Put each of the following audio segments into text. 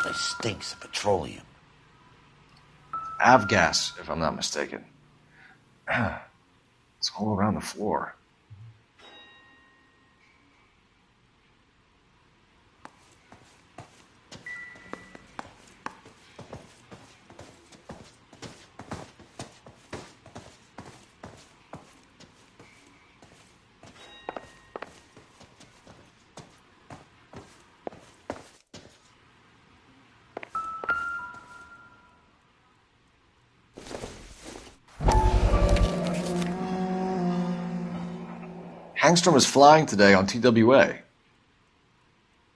place stinks of petroleum. Avgas, if I'm not mistaken. It's all around the floor. Hangstrom is flying today on TWA.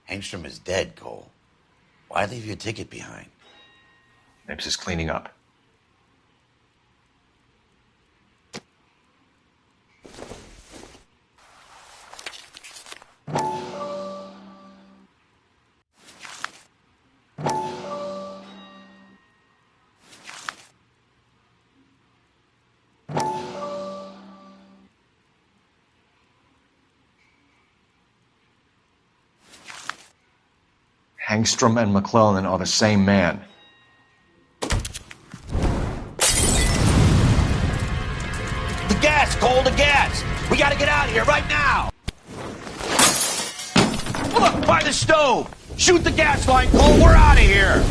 Hangstrom is dead, Cole. Why leave your ticket behind? Nips is cleaning up. Hangstrom and McClellan are the same man. The gas, Cole, the gas! We gotta get out of here right now! Look, by the stove! Shoot the gas line, Cole, we're out of here!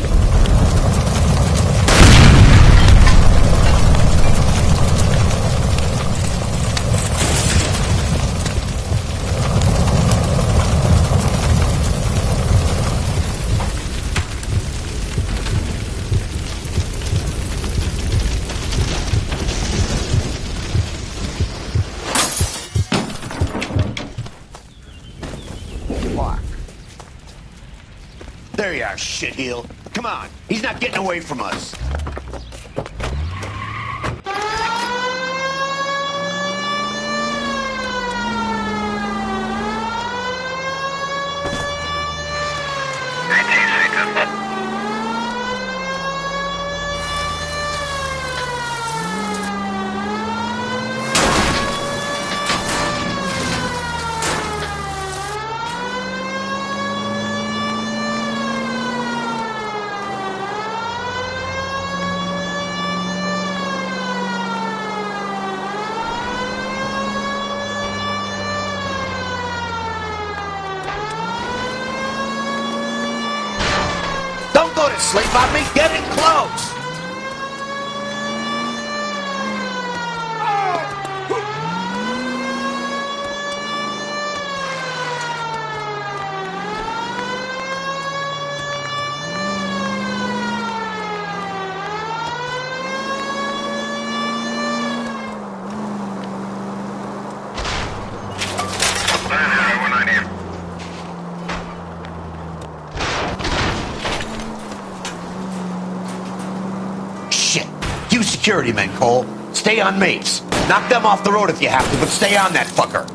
There you are, shitheel. Come on, he's not getting away from us. Sleep on me, get in close! Security men, Cole. Stay on mates. Knock them off the road if you have to, but stay on that fucker.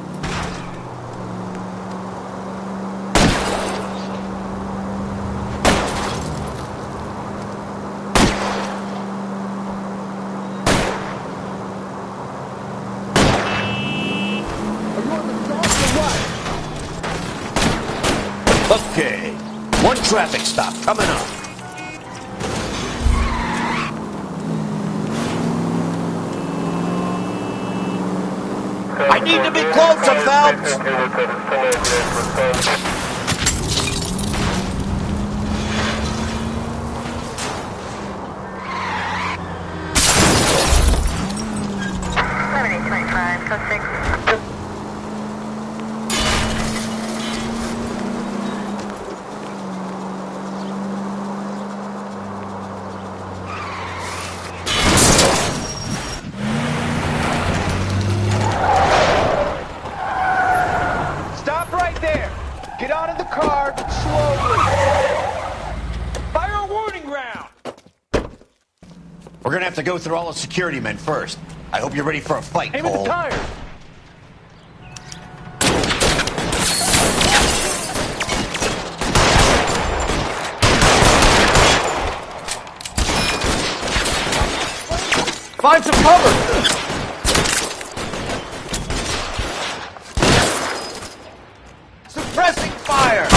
Okay. One traffic stop coming up. I need to be closer, Phelps! We're gonna have to go through all the security men first. I hope you're ready for a fight, Cole. Aim at the tires! Find some cover! Suppressing fire!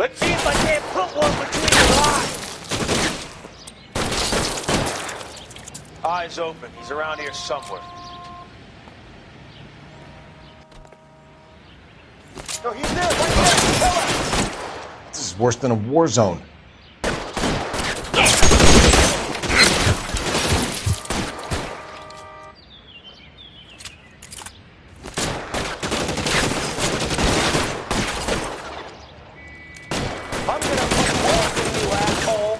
Let's see if I can't put one between your eyes. Eyes open. He's around here somewhere. No, he's there. Right there. Kill him. This is worse than a war zone. I'm gonna put holes in you, asshole.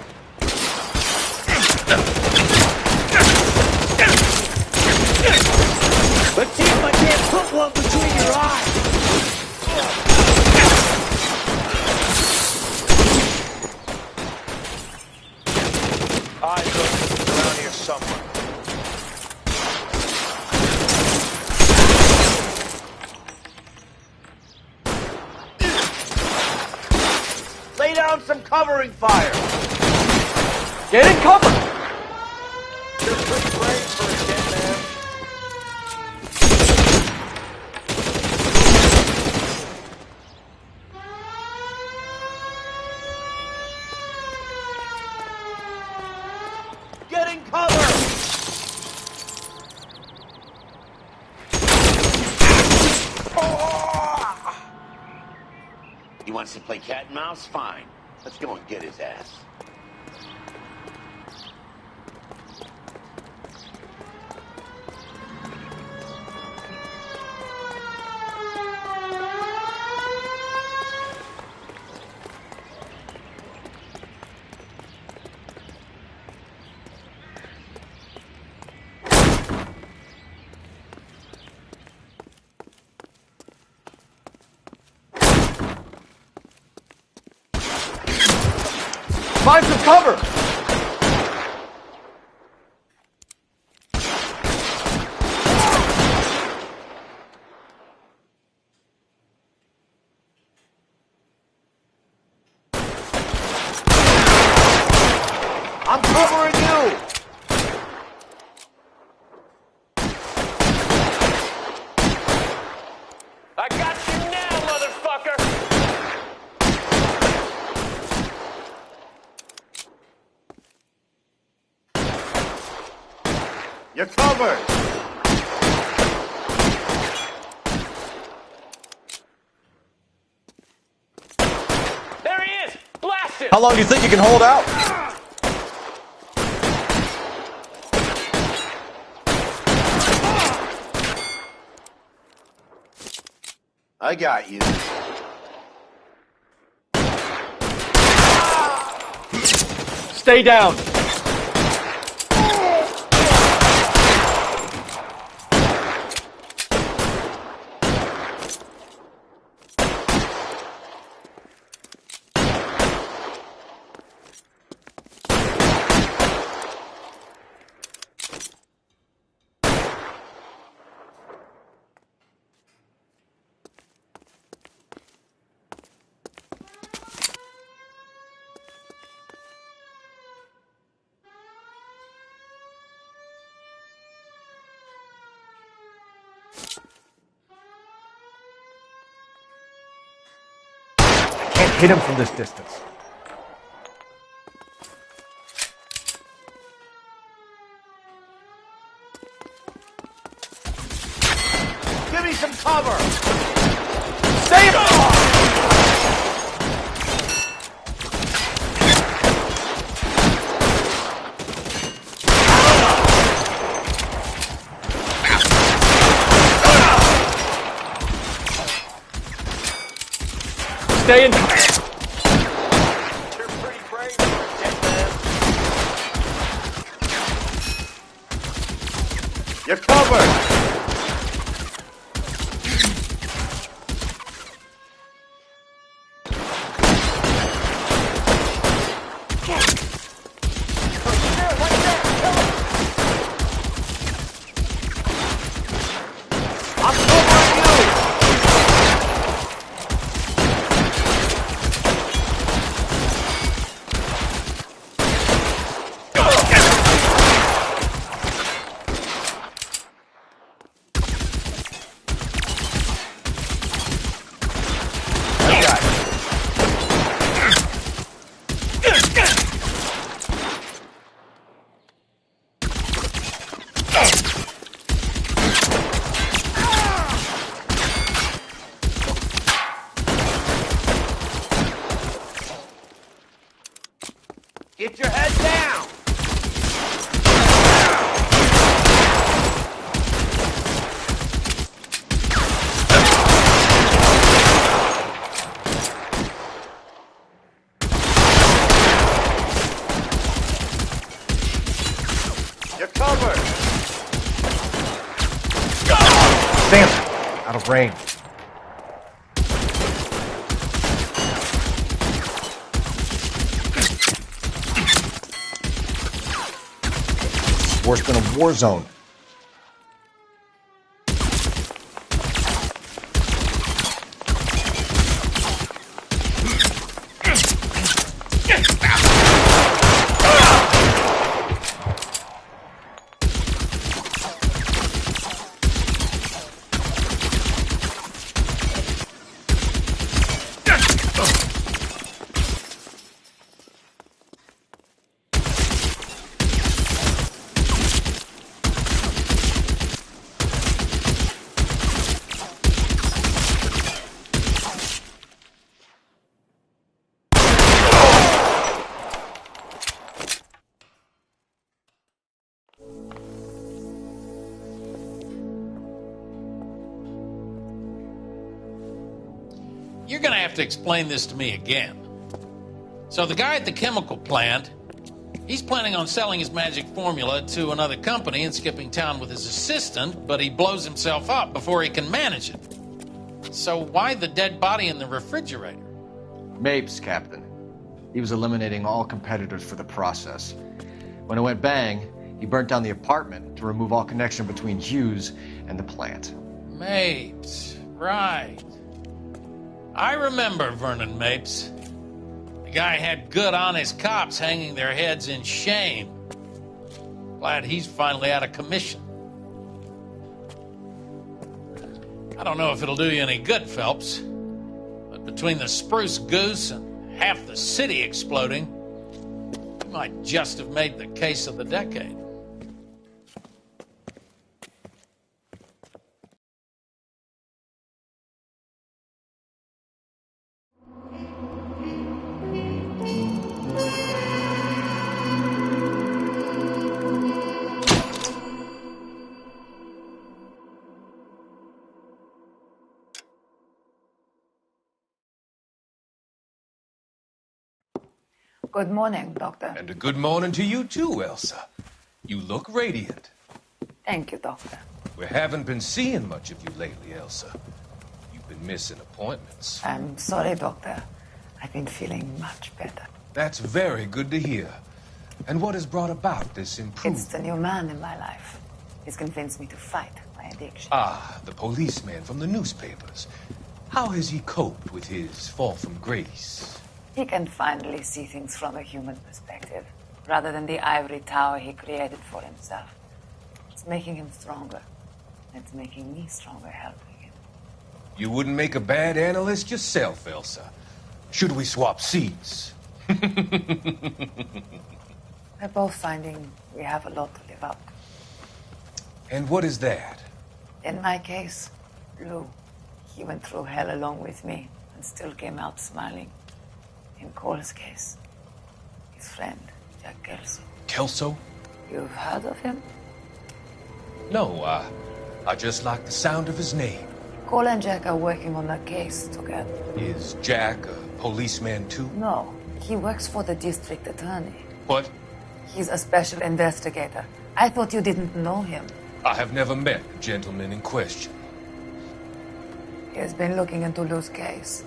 Let's see if I can't put one between your eyes. Eyes open. Around here somewhere. Lay down some covering fire. Get in cover! You're pretty brave for a dead man. Get in cover! He wants to play cat and mouse? Fine. Let's go and get his ass. Find some cover! I'm covering you! I got you now, motherfucker! You're covered! There he is! Blast him! How long do you think you can hold out? I got you. Stay down! Can't hit him from this distance. Give me some cover! Stay in! Stay in. You're pretty brave for a dead man. You're covered! I'm covering you! Get your head down! You're covered. Damn it! Out of range. Worse than a war zone. You're gonna have to explain this to me again. So the guy at the chemical plant, he's planning on selling his magic formula to another company and skipping town with his assistant, but he blows himself up before he can manage it. So why the dead body in the refrigerator? Mapes, Captain. He was eliminating all competitors for the process. When it went bang, he burnt down the apartment to remove all connection between Hughes and the plant. Mapes, right. I remember Vernon Mapes. The guy had good, honest cops hanging their heads in shame. Glad he's finally out of commission. I don't know if it'll do you any good, Phelps, but between the spruce goose and half the city exploding, you might just have made the case of the decade. Good morning, Doctor. And a good morning to you too, Elsa. You look radiant. Thank you, Doctor. We haven't been seeing much of you lately, Elsa. You've been missing appointments. I'm sorry, Doctor. I've been feeling much better. That's very good to hear. And what has brought about this It's improvement? the new man in my life. He's convinced me to fight my addiction. Ah, the policeman from the newspapers. How has he coped with his fall from grace? He can finally see things from a human perspective, rather than the ivory tower he created for himself. It's making him stronger. It's making me stronger helping him. You wouldn't make a bad analyst yourself, Elsa. Should we swap seats? We're both finding we have a lot to live up to. And what is that? In my case, Lou, he went through hell along with me and still came out smiling. In Cole's case, his friend, Jack Kelso. Kelso? You've heard of him? No, I just like the sound of his name. Cole and Jack are working on a case together. Is Jack a policeman too? No, he works for the district attorney. What? He's a special investigator. I thought you didn't know him. I have never met the gentleman in question. He has been looking into Lou's case.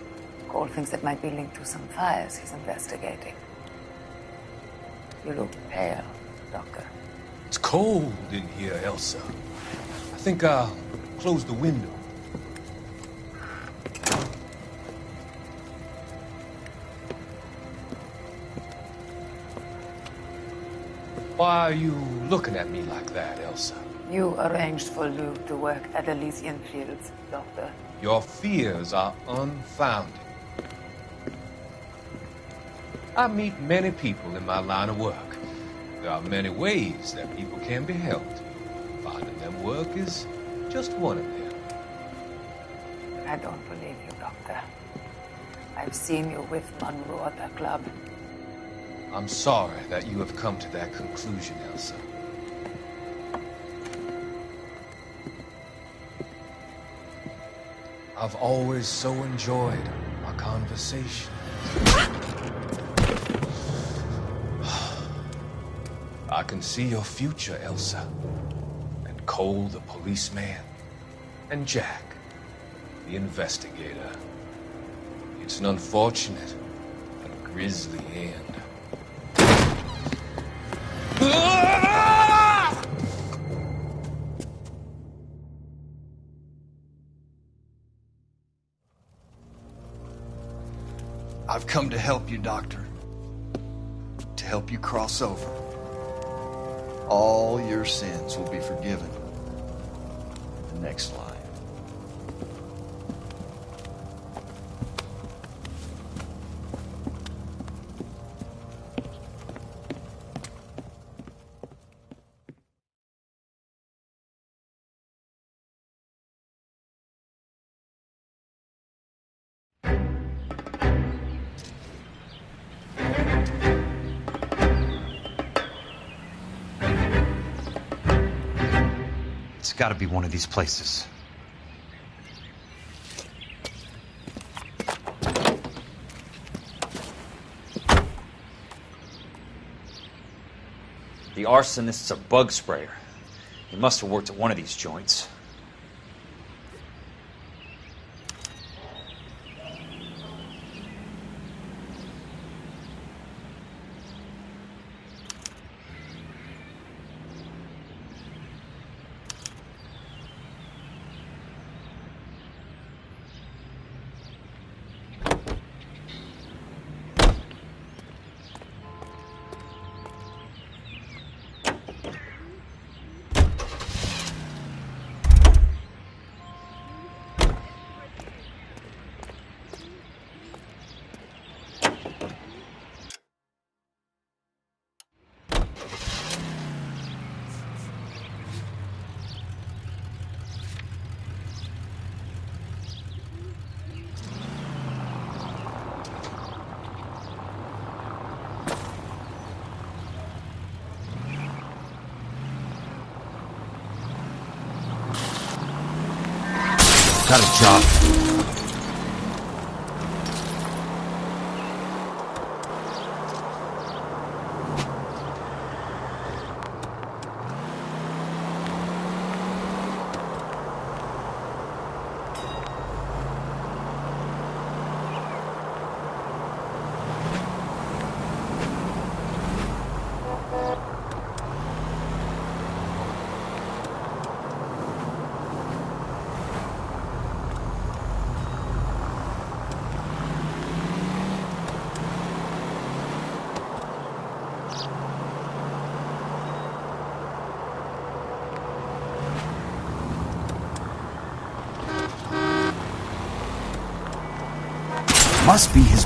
Cole thinks it might be linked to some fires he's investigating. You look pale, Doctor. It's cold in here, Elsa. I think I'll close the window. Why are you looking at me like that, Elsa? You arranged for Lou to work at Elysian Fields, Doctor. Your fears are unfounded. I meet many people in my line of work. There are many ways that people can be helped. Finding them work is just one of them. I don't believe you, Doctor. I've seen you with Monroe at the club. I'm sorry that you have come to that conclusion, Elsa. I've always so enjoyed our conversation. I can see your future, Elsa. And Cole, the policeman. And Jack, the investigator. It's an unfortunate and grisly end. I've come to help you, Doctor. To help you cross over. All your sins will be forgiven in the next life. It's got to be one of these places. The arsonist's a bug sprayer. He must have worked at one of these joints. Got a job. Must be his.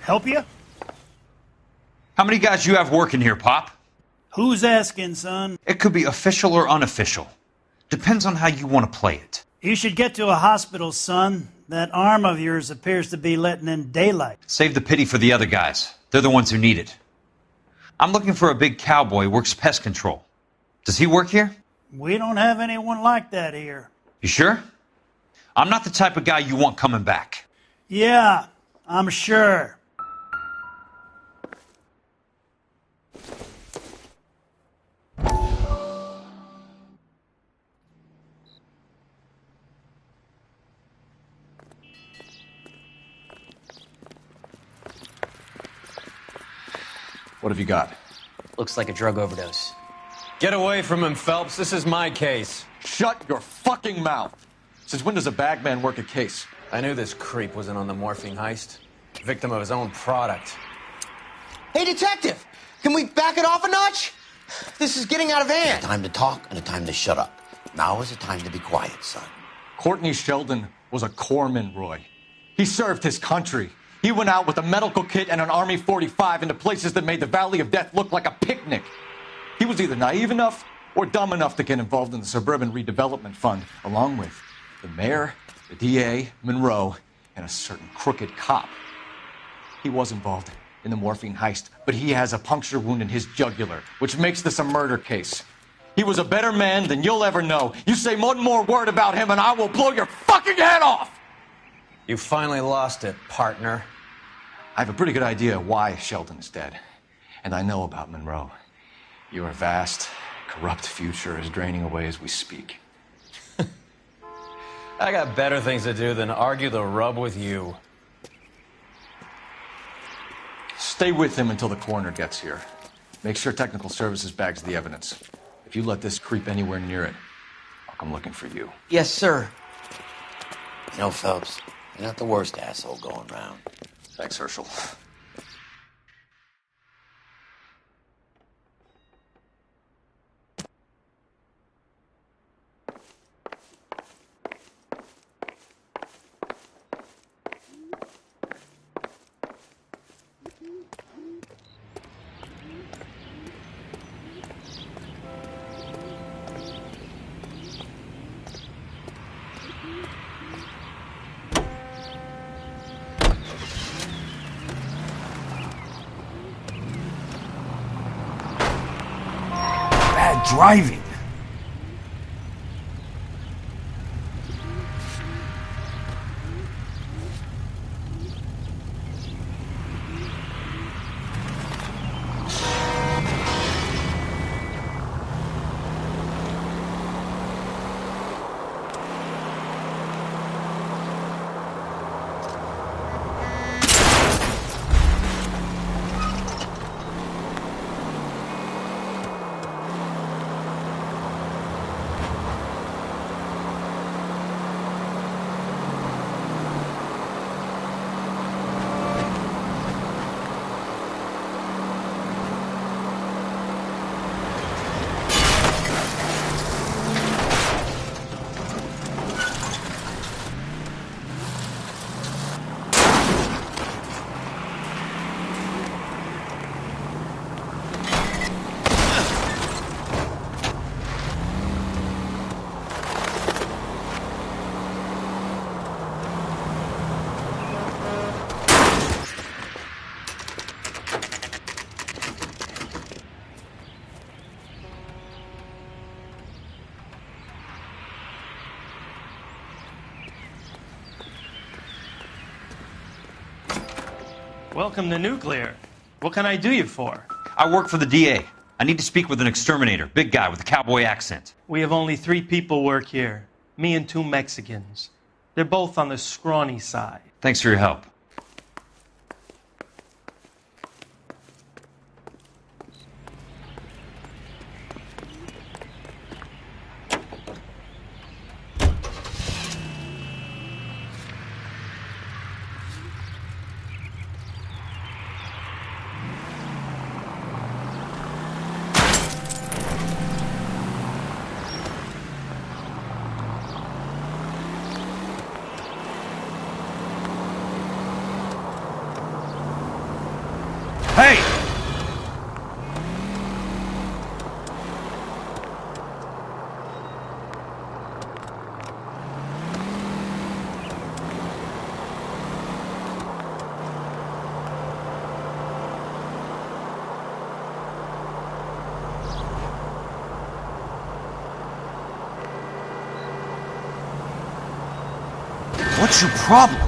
Help you? How many guys you have working here, Pop? Who's asking, son? It could be official or unofficial. Depends on how you want to play it. You should get to a hospital, son. That arm of yours appears to be letting in daylight. Save the pity for the other guys. They're the ones who need it. I'm looking for a big cowboy who works pest control. Does he work here? We don't have anyone like that here. You sure? I'm not the type of guy you want coming back. Yeah, I'm sure. What have you got? Looks like a drug overdose. Get away from him, Phelps. This is my case. Shut your fucking mouth! Since when does a bagman work a case? I knew this creep wasn't on the morphine heist. Victim of his own product. Hey, detective! Can we back it off a notch? This is getting out of hand. A time to talk and a time to shut up. Now is the time to be quiet, son. Courtney Sheldon was a corpsman, Roy. He served his country. He went out with a medical kit and an Army 45 into places that made the Valley of Death look like a picnic. He was either naive enough or dumb enough to get involved in the Suburban Redevelopment Fund, along with the mayor, the DA, Monroe, and a certain crooked cop. He was involved in the morphine heist, but he has a puncture wound in his jugular, which makes this a murder case. He was a better man than you'll ever know. You say one more word about him and I will blow your fucking head off! You finally lost it, partner. I have a pretty good idea why Sheldon is dead. And I know about Monroe. Your vast, corrupt future is draining away as we speak. I got better things to do than argue the rub with you. Stay with him until the coroner gets here. Make sure technical services bags the evidence. If you let this creep anywhere near it, I'll come looking for you. Yes, sir. You know, Phelps, you're not the worst asshole going round. Thanks, Herschel. Driving. Welcome to Nuclear. What can I do you for? I work for the DA. I need to speak with an exterminator, big guy with a cowboy accent. We have only 3 people work here. Me and 2 Mexicans. They're both on the scrawny side. Thanks for your help. Hey! What's your problem?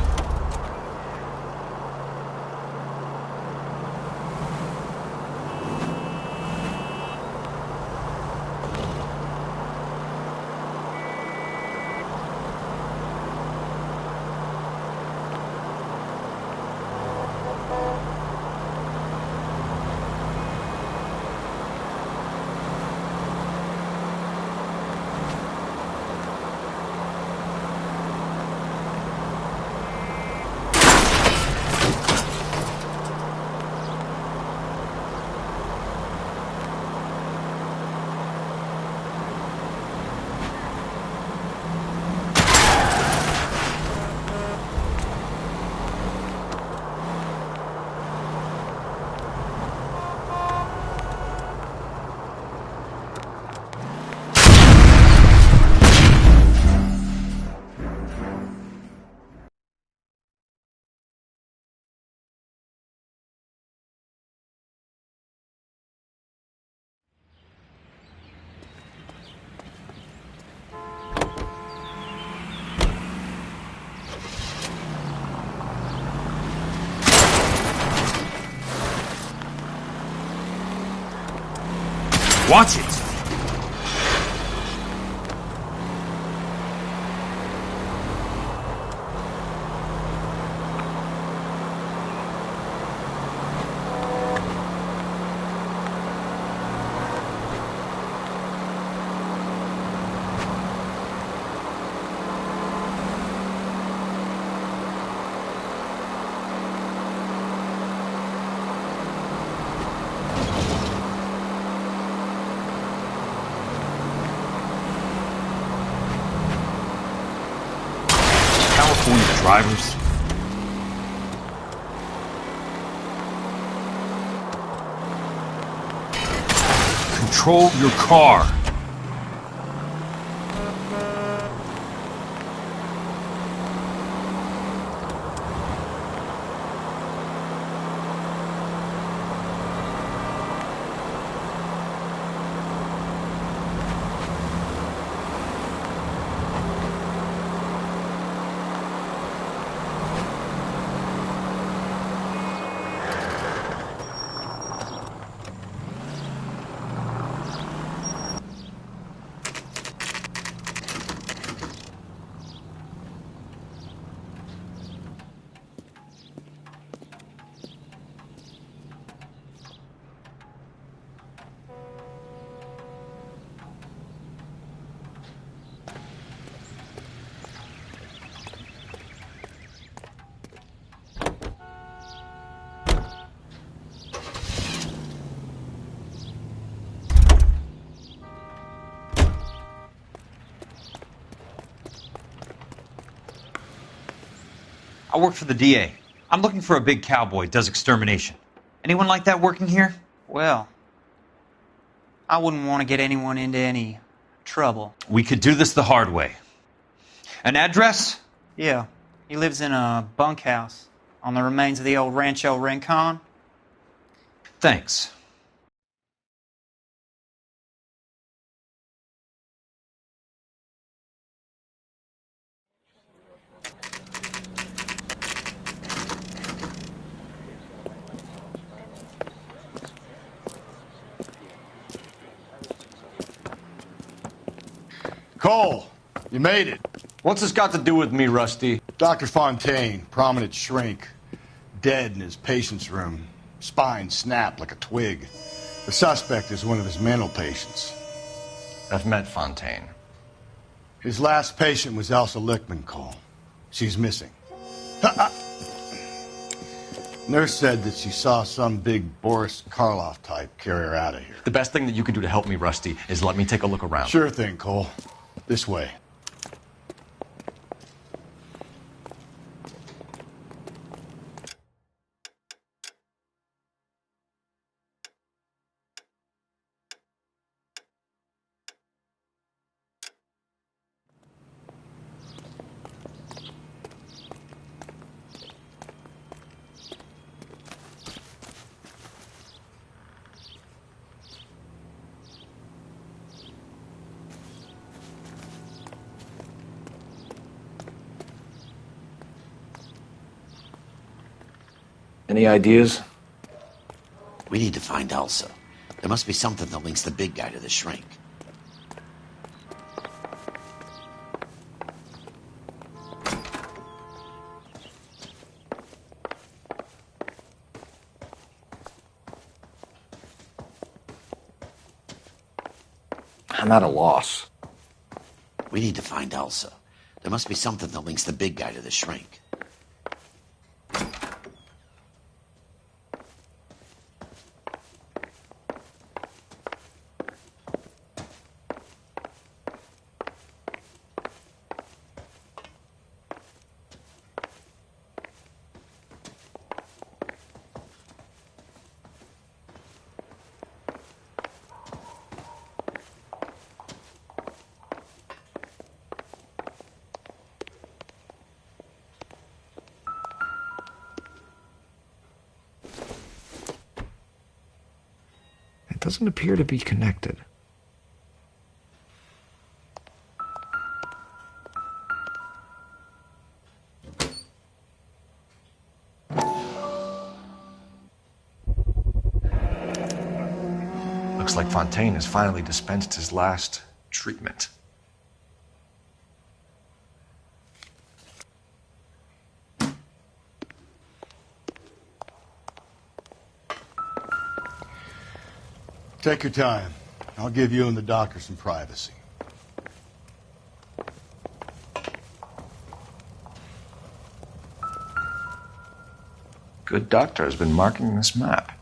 Watch it! California drivers. Control your car. I work for the DA. I'm looking for a big cowboy who does extermination. Anyone like that working here? Well, I wouldn't want to get anyone into any trouble. We could do this the hard way. An address? Yeah, he lives in a bunkhouse on the remains of the old Rancho Rincon. Thanks. Cole, you made it. What's this got to do with me, Rusty? Dr. Fontaine, prominent shrink, dead in his patient's room. Spine snapped like a twig. The suspect is one of his mental patients. I've met Fontaine. His last patient was Elsa Lichtman, Cole. She's missing. Nurse said that she saw some big Boris Karloff type carry her out of here. The best thing that you can do to help me, Rusty, is let me take a look around. Sure thing, Cole. This way. Any ideas? We need to find Elsa. There must be something that links the big guy to the shrink. I'm at a loss. We need to find Elsa. There must be something that links the big guy to the shrink. It doesn't appear to be connected. Looks like Fontaine has finally dispensed his last treatment. Take your time. I'll give you and the doctor some privacy. Good doctor has been marking this map.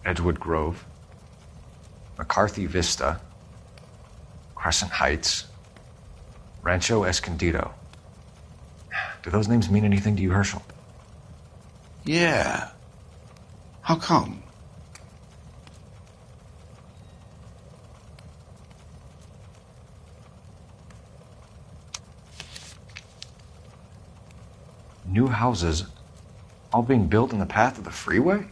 Edgewood Grove, McCarthy Vista, Crescent Heights, Rancho Escondido. Do those names mean anything to you, Herschel? Yeah. How come? New houses all being built in the path of the freeway?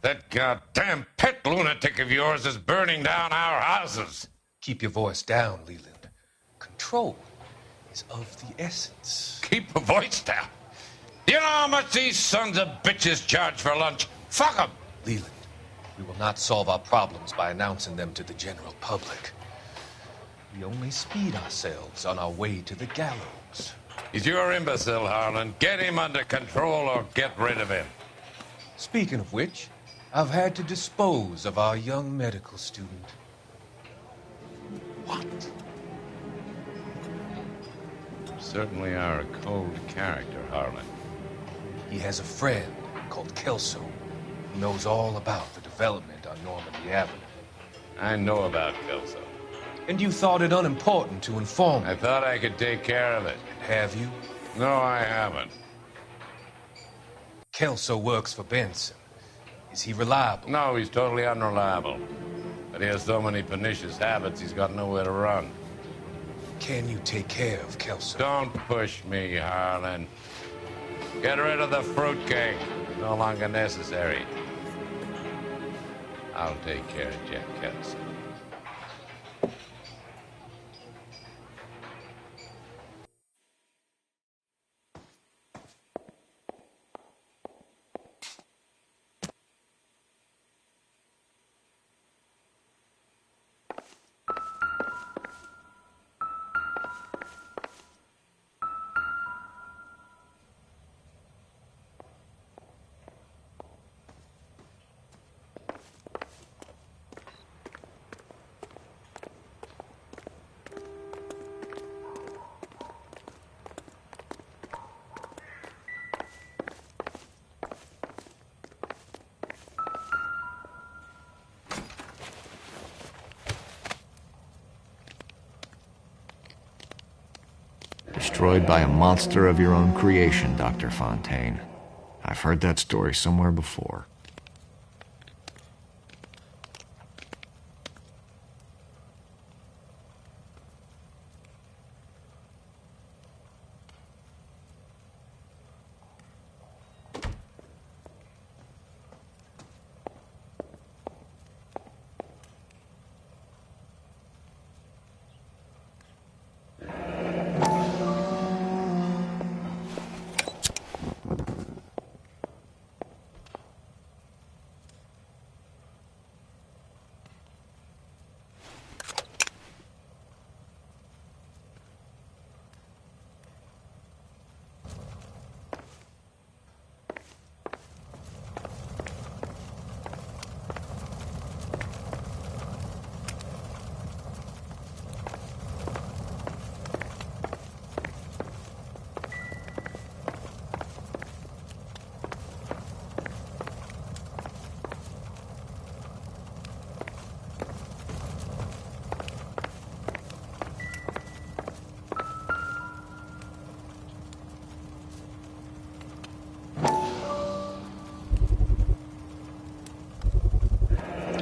That goddamn pet lunatic of yours is burning down our houses. Keep your voice down, Leland. Control is of the essence. Keep your voice down? Do you know how much these sons of bitches charge for lunch? Fuck them. Leland, we will not solve our problems by announcing them to the general public. We only speed ourselves on our way to the gallows. He's your imbecile, Harlan. Get him under control or get rid of him. Speaking of which, I've had to dispose of our young medical student. What? You certainly are a cold character, Harlan. He has a friend called Kelso who knows all about the development on Normandy Avenue. I know about Kelso. And you thought it unimportant to inform me. I thought I could take care of it. And have you? No, I haven't. Kelso works for Benson. Is he reliable? No, he's totally unreliable. But he has so many pernicious habits, he's got nowhere to run. Can you take care of Kelso? Don't push me, Harlan. Get rid of the fruitcake. It's no longer necessary. I'll take care of Jack Kelso. Destroyed by a monster of your own creation, Dr. Fontaine. I've heard that story somewhere before.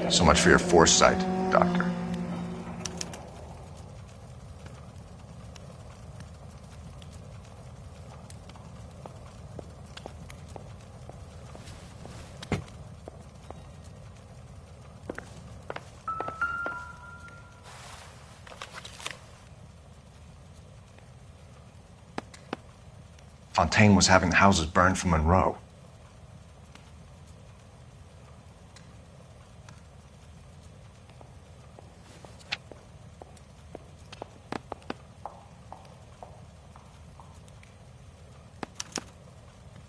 So much for your foresight, Doctor. Fontaine was having the houses burned for Monroe.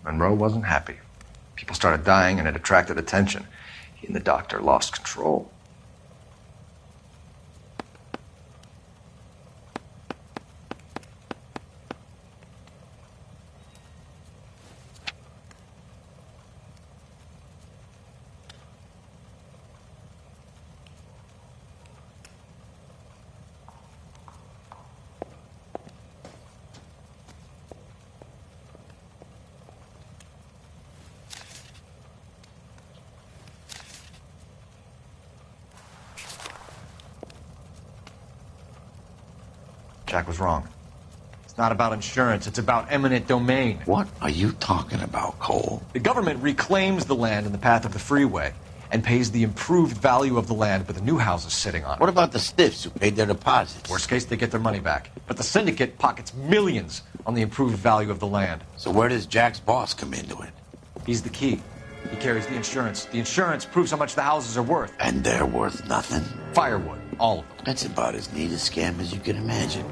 Monroe wasn't happy. People started dying and it attracted attention. He and the doctor lost control. Jack was wrong. It's not about insurance, it's about eminent domain. What are you talking about, Cole? The government reclaims the land in the path of the freeway and pays the improved value of the land with the new houses sitting on it. What about the stiffs who paid their deposits? Worst case, they get their money back. But the syndicate pockets millions on the improved value of the land. So where does Jack's boss come into it? He's the key. He carries the insurance. The insurance proves how much the houses are worth. And they're worth nothing? Firewood, all of them. That's about as neat a scam as you can imagine.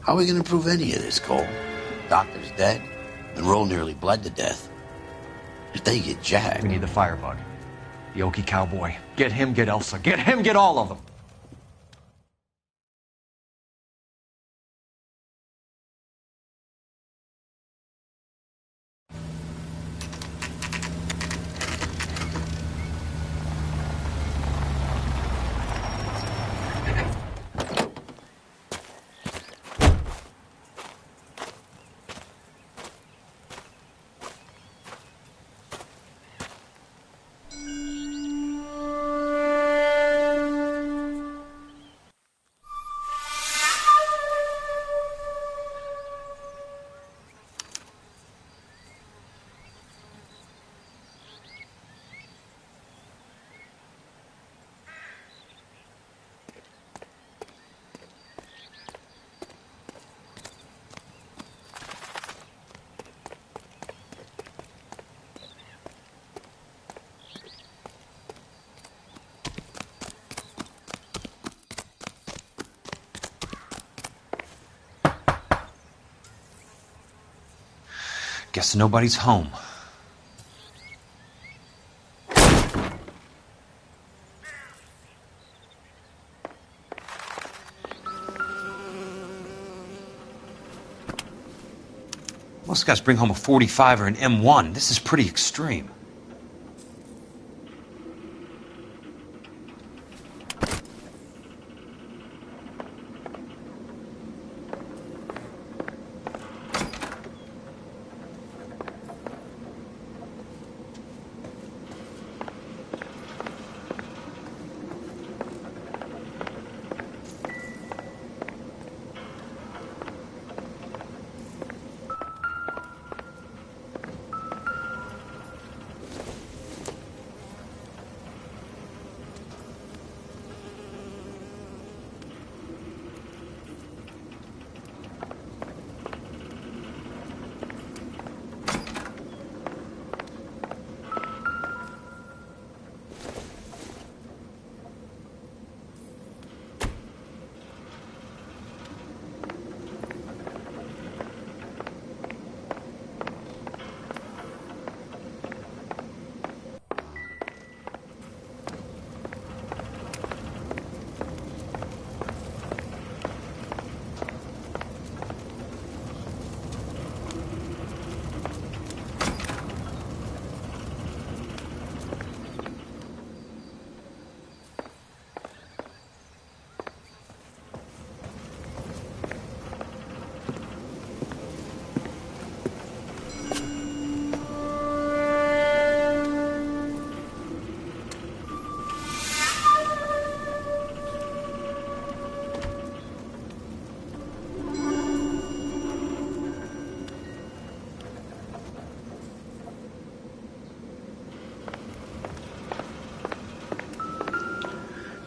How are we going to prove any of this, Cole? Doctor's dead. Monroe nearly bled to death. If they get Jack... We need the firebug. The Okie cowboy. Get him, get Elsa. Get him, get all of them. Guess nobody's home. Most guys bring home a 45 or an M1. This is pretty extreme.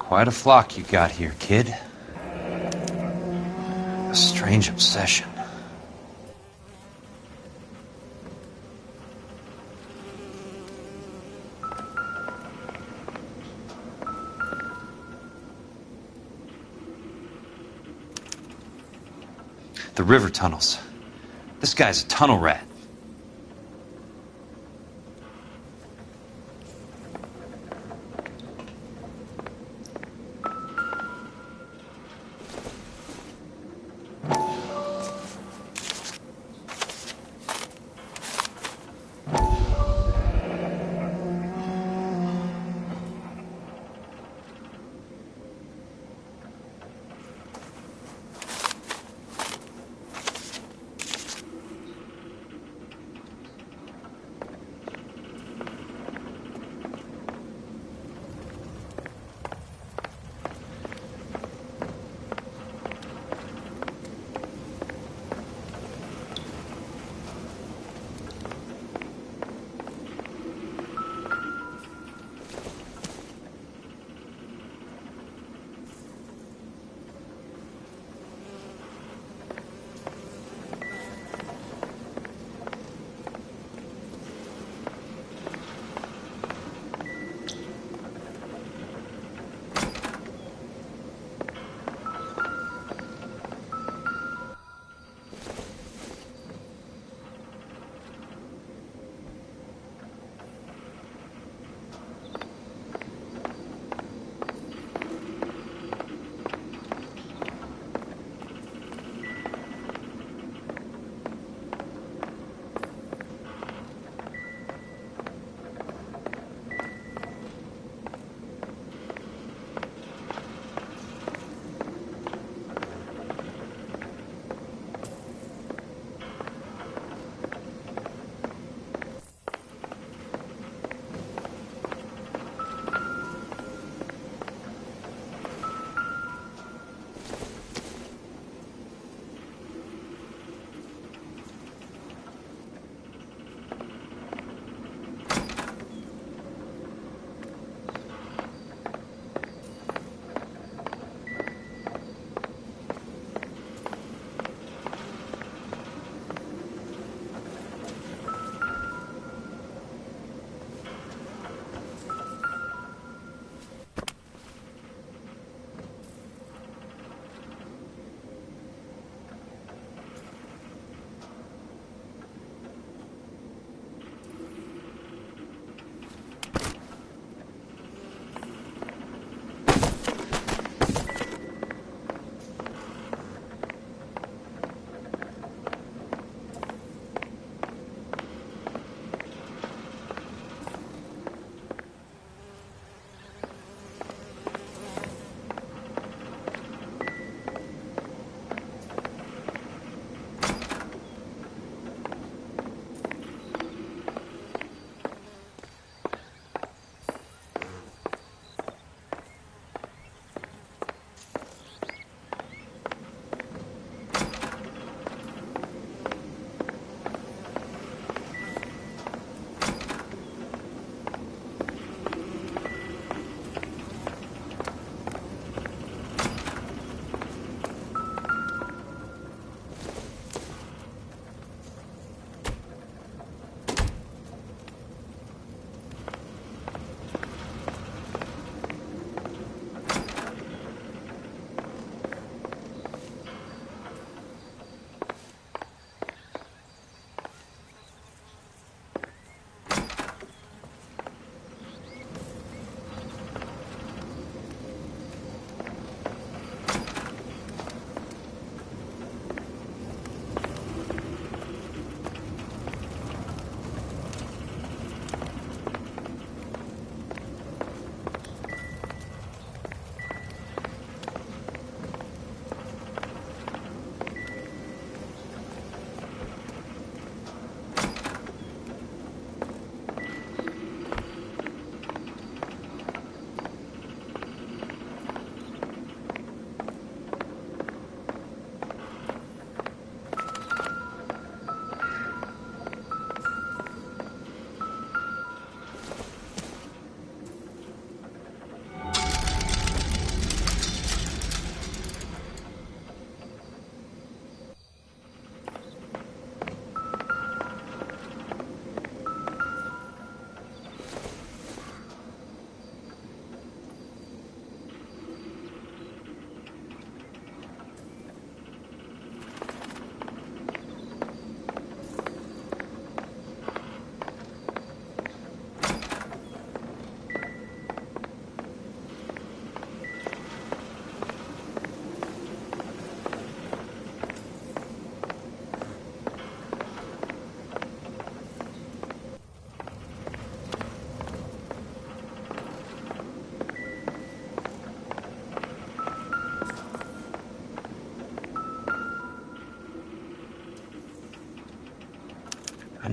Quite a flock you got here, kid. A strange obsession. The river tunnels. This guy's a tunnel rat.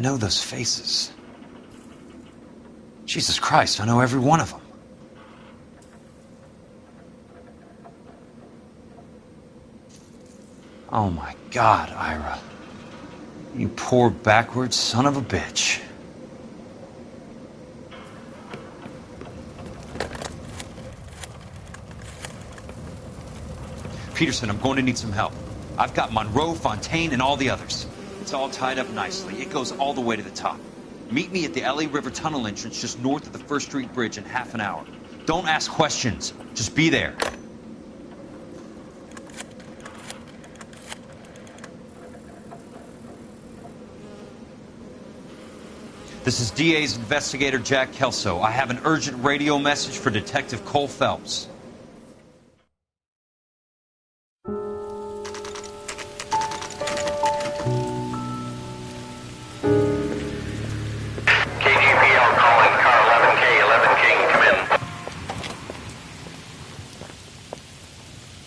know those faces. Jesus Christ, I know every one of them. Oh my God, Ira. You poor backwards son of a bitch. Peterson, I'm going to need some help. I've got Monroe, Fontaine, and all the others. It's all tied up nicely. It goes all the way to the top. Meet me at the LA River Tunnel entrance just north of the First Street Bridge in half an hour. Don't ask questions. Just be there. This is DA's investigator Jack Kelso. I have an urgent radio message for Detective Cole Phelps.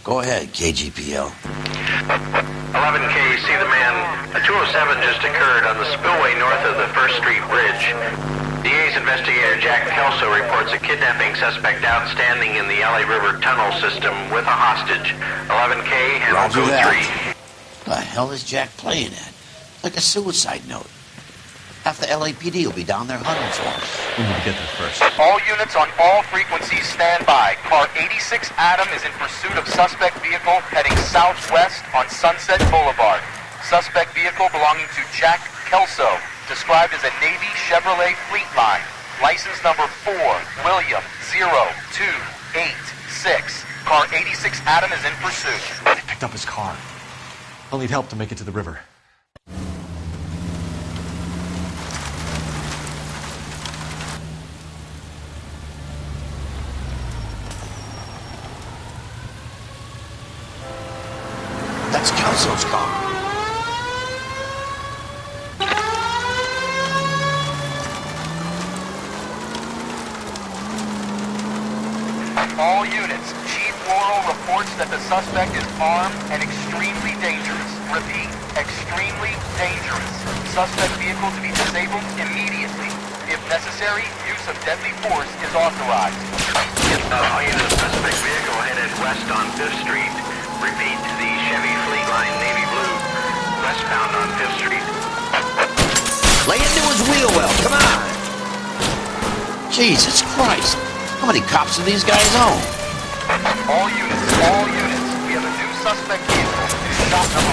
Go ahead, KGPL. 11K, see the man. A 207 just occurred on the spillway north of the First Street Bridge. DA's investigator Jack Kelso reports a kidnapping suspect outstanding in the LA River tunnel system with a hostage. 11K, handle Roger code that. 3. The hell is Jack playing at? Like a suicide note. Half the LAPD will be down there hunting for him. We need to get there first. All units on all frequencies stand by. Car 86 Adam is in pursuit of suspect vehicle heading southwest on Sunset Boulevard. Suspect vehicle belonging to Jack Kelso, described as a Navy Chevrolet Fleetline. License number 4, William 0286. Car 86 Adam is in pursuit. They picked up his car. I'll need help to make it to the river. That's Kelso's car. All units, Chief Laurel reports that the suspect is armed and extremely dangerous. Repeat, extremely dangerous. Suspect vehicle to be disabled immediately. If necessary, use of deadly force is authorized. All units, suspect vehicle headed west on 5th Street. Repeat, the Chevy Fleetline Navy Blue, westbound on 5th Street. Lay into his wheel well, come on! Jesus Christ! How many cops do these guys own? All units, we have a new suspect vehicle. Shop number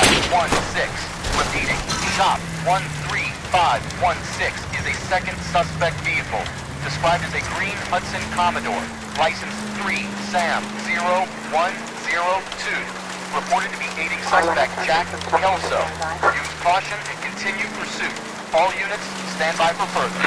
13516. Repeating, shop 13516 is a second suspect vehicle, described as a green Hudson Commodore, license 3 Sam 0102. Reported to be aiding suspect Jack Kelso. Use caution and continue pursuit. All units, stand by for further.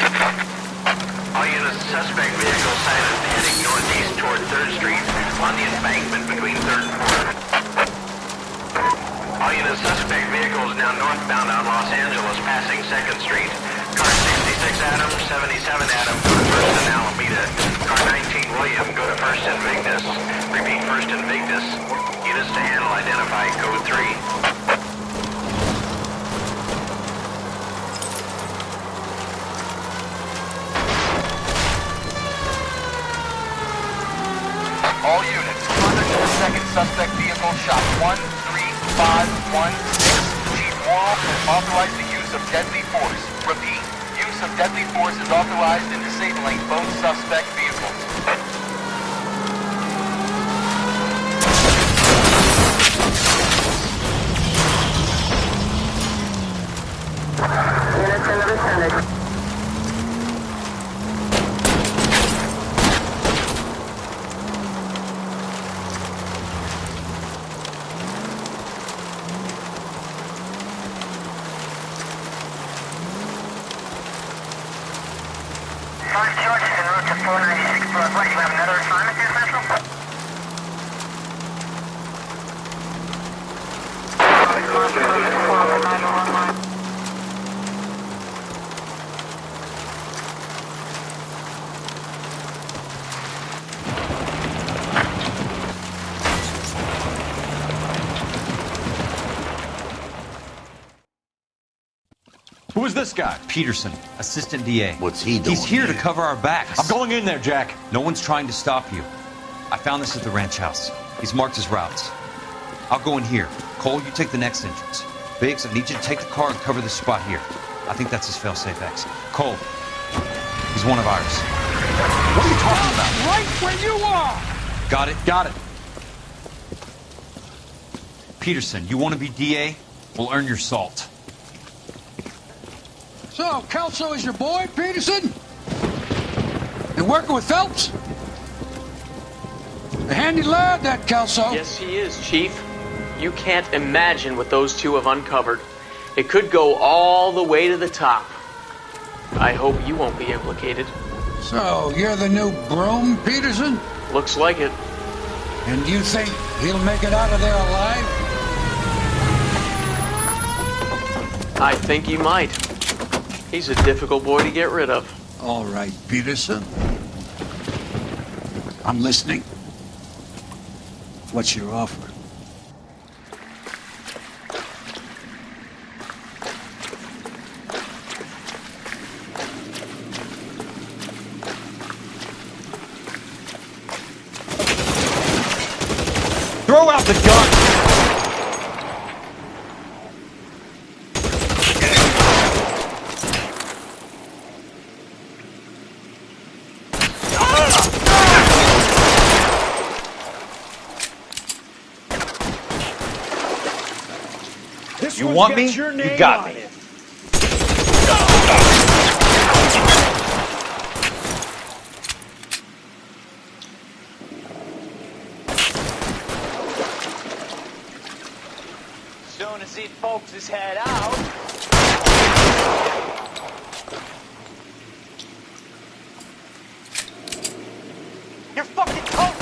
All units, suspect vehicle sighted heading northeast toward 3rd Street on the embankment between 3rd and 4th. All units, suspect vehicle is now northbound on Los Angeles, passing 2nd Street. Car 66 Adam, 77 Adam, go to 1st and Alameda. Car 19 William, go to 1st and Vignes. Repeat, 1st and Vignes. Units to handle, identify code 3. All units, further to the second suspect vehicle, shop 13516. Chief Laurel has authorized the use of deadly force. Repeat, use of deadly force is authorized in disabling both suspect vehicles. Units in the vicinity. First George is en route to 496 Broadway. You have another assignment here, Central? Who is this guy? Peterson, assistant DA. What's he doing? He's here to cover our backs. I'm going in there, Jack. No one's trying to stop you. I found this at the ranch house. He's marked his routes. I'll go in here. Cole, you take the next entrance. Biggs, I need you to take the car and cover this spot here. I think that's his fail-safe exit. Cole, he's one of ours. What are you talking about? Right where you are! Got it? Got it. Peterson, you want to be DA? We'll earn your salt. So, Kelso is your boy, Peterson? And working with Phelps? A handy lad, that Kelso. Yes, he is, Chief. You can't imagine what those two have uncovered. It could go all the way to the top. I hope you won't be implicated. So, you're the new broom, Peterson? Looks like it. And you think he'll make it out of there alive? I think he might. He's a difficult boy to get rid of. All right, Peterson. I'm listening. What's your offer? Throw out the gun! You want me? You got me. Soon as he pokes his head out. You're fucking cold.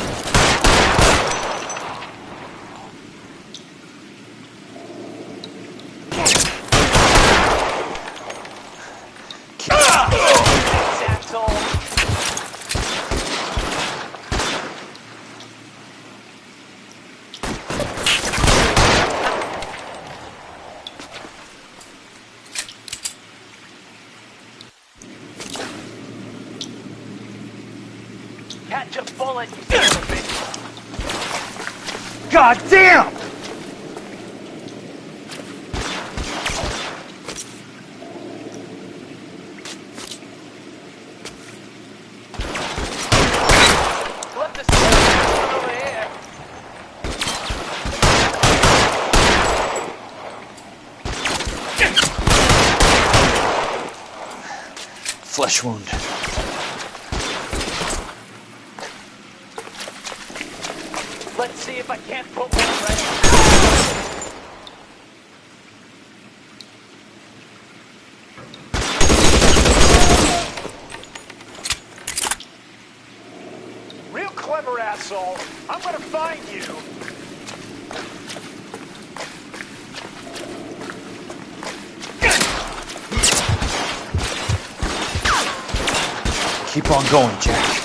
Catch a bullet, you son of a bitch. God damn! Let the sun over here. Flesh wound. Let's see if I can't put one right. Real clever, asshole. I'm gonna find you. Keep on going, Jack.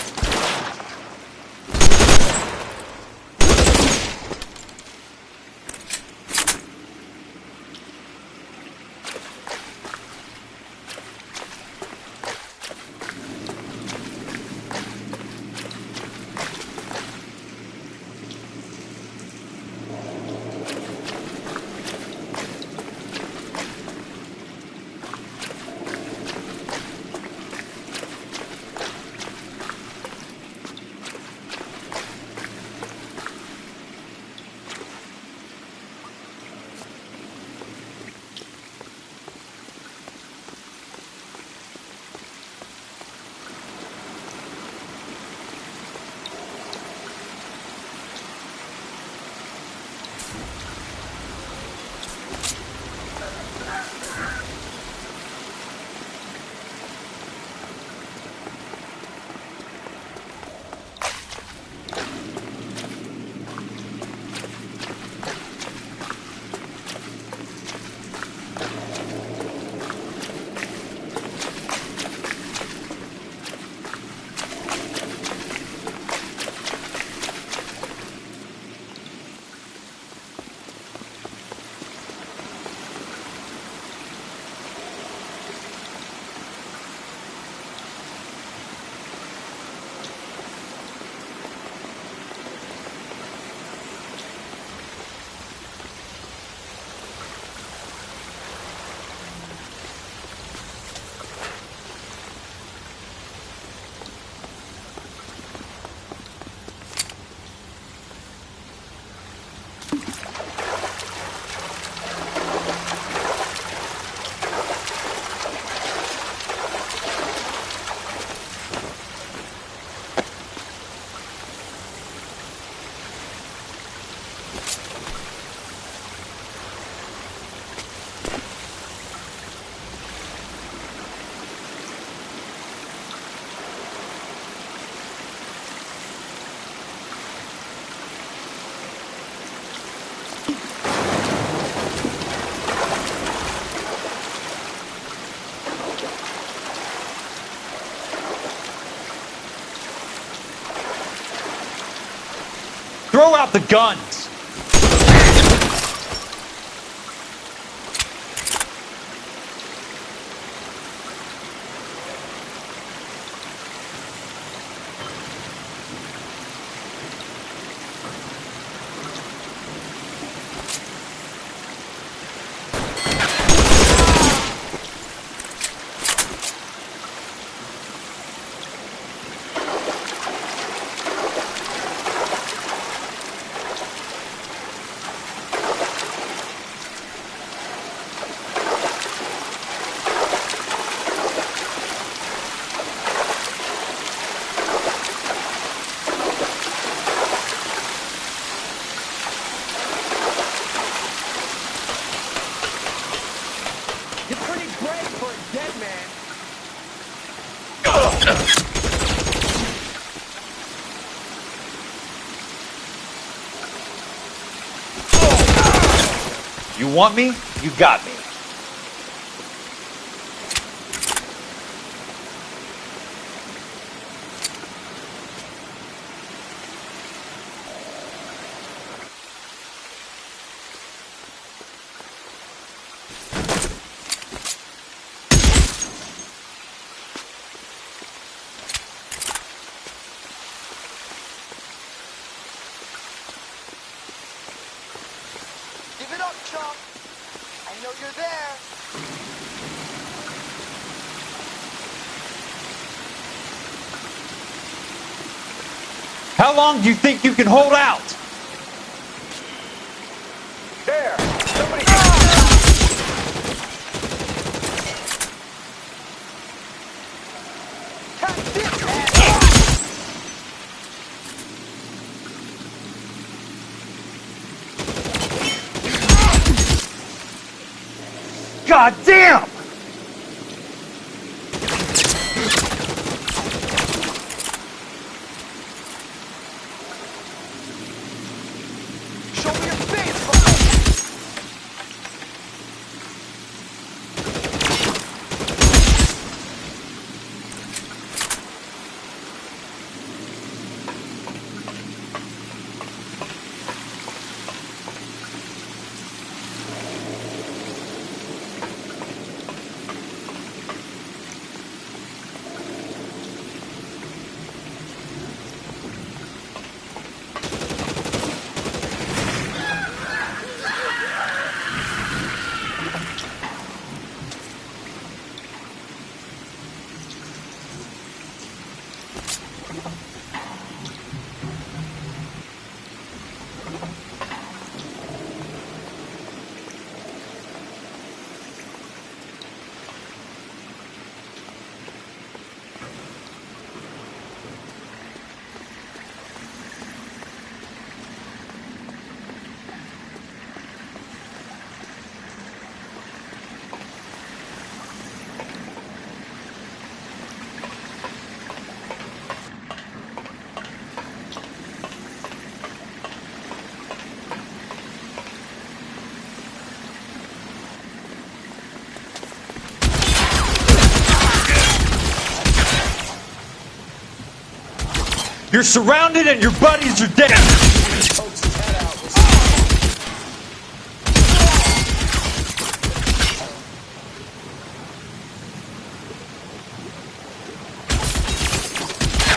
Throw out the guns! You want me? You got me. Give it up, chump. I know you're there. How long do you think you can hold out? There. Somebody. God damn! Show me your face, You're surrounded and your buddies are dead.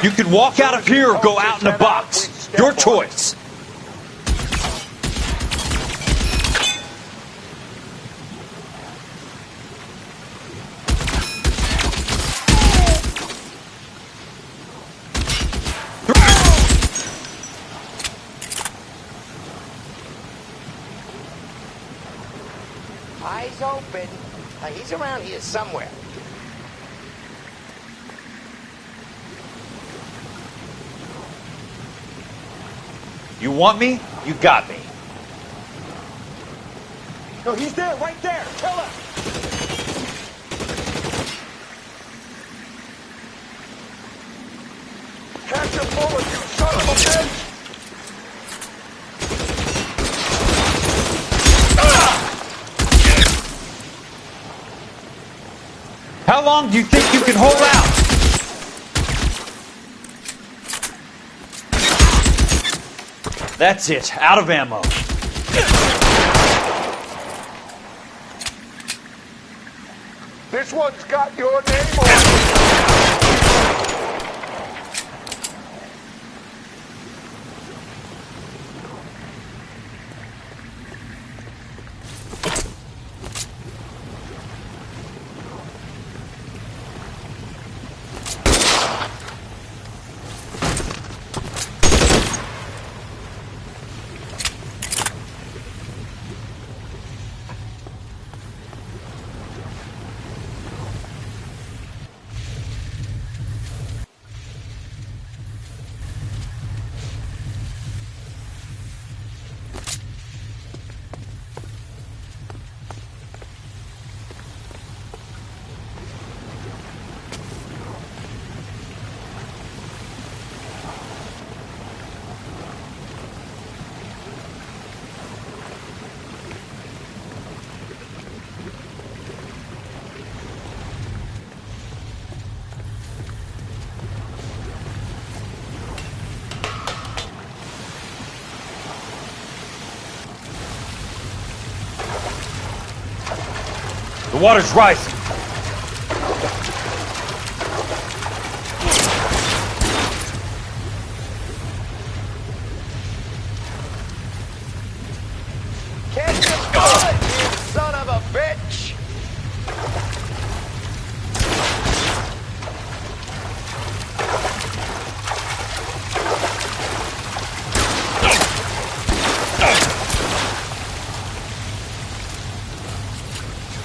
You can walk out of here or go out in a box. Your choice. Eyes open. He's around here somewhere. You want me? You got me. No, he's there, right there. Kill him. Catch a bullet, you son of a bitch! long do you think you can hold out? That's it. Out of ammo. This one's got your name on it. The water's rising. Can't you good, you son of a bitch!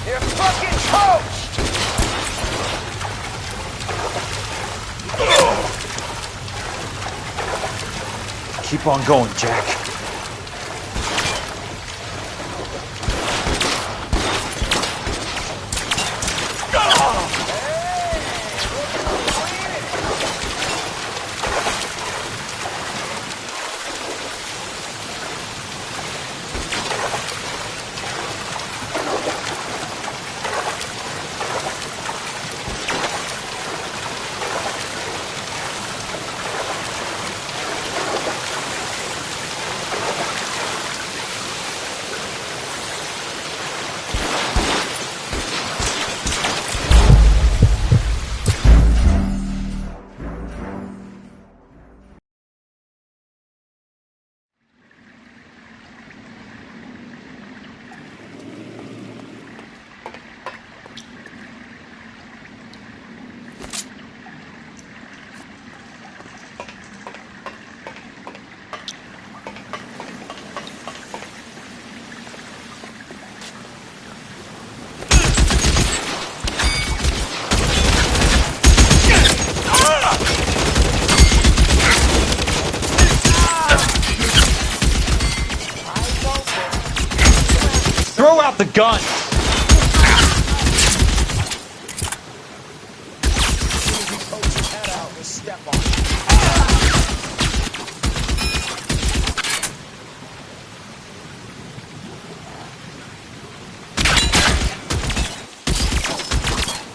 You're fucking toast! Keep on going, Jack. Throw out the gun!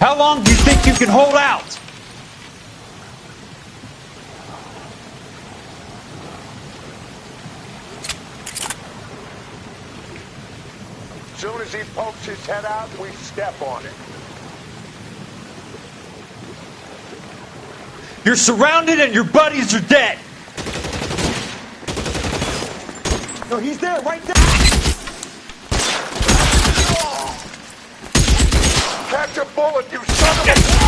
How long do you think you can hold out? Soon as he pokes his head out, we step on it. You're surrounded and your buddies are dead! No, he's there, right there! Catch a bullet, you son of a...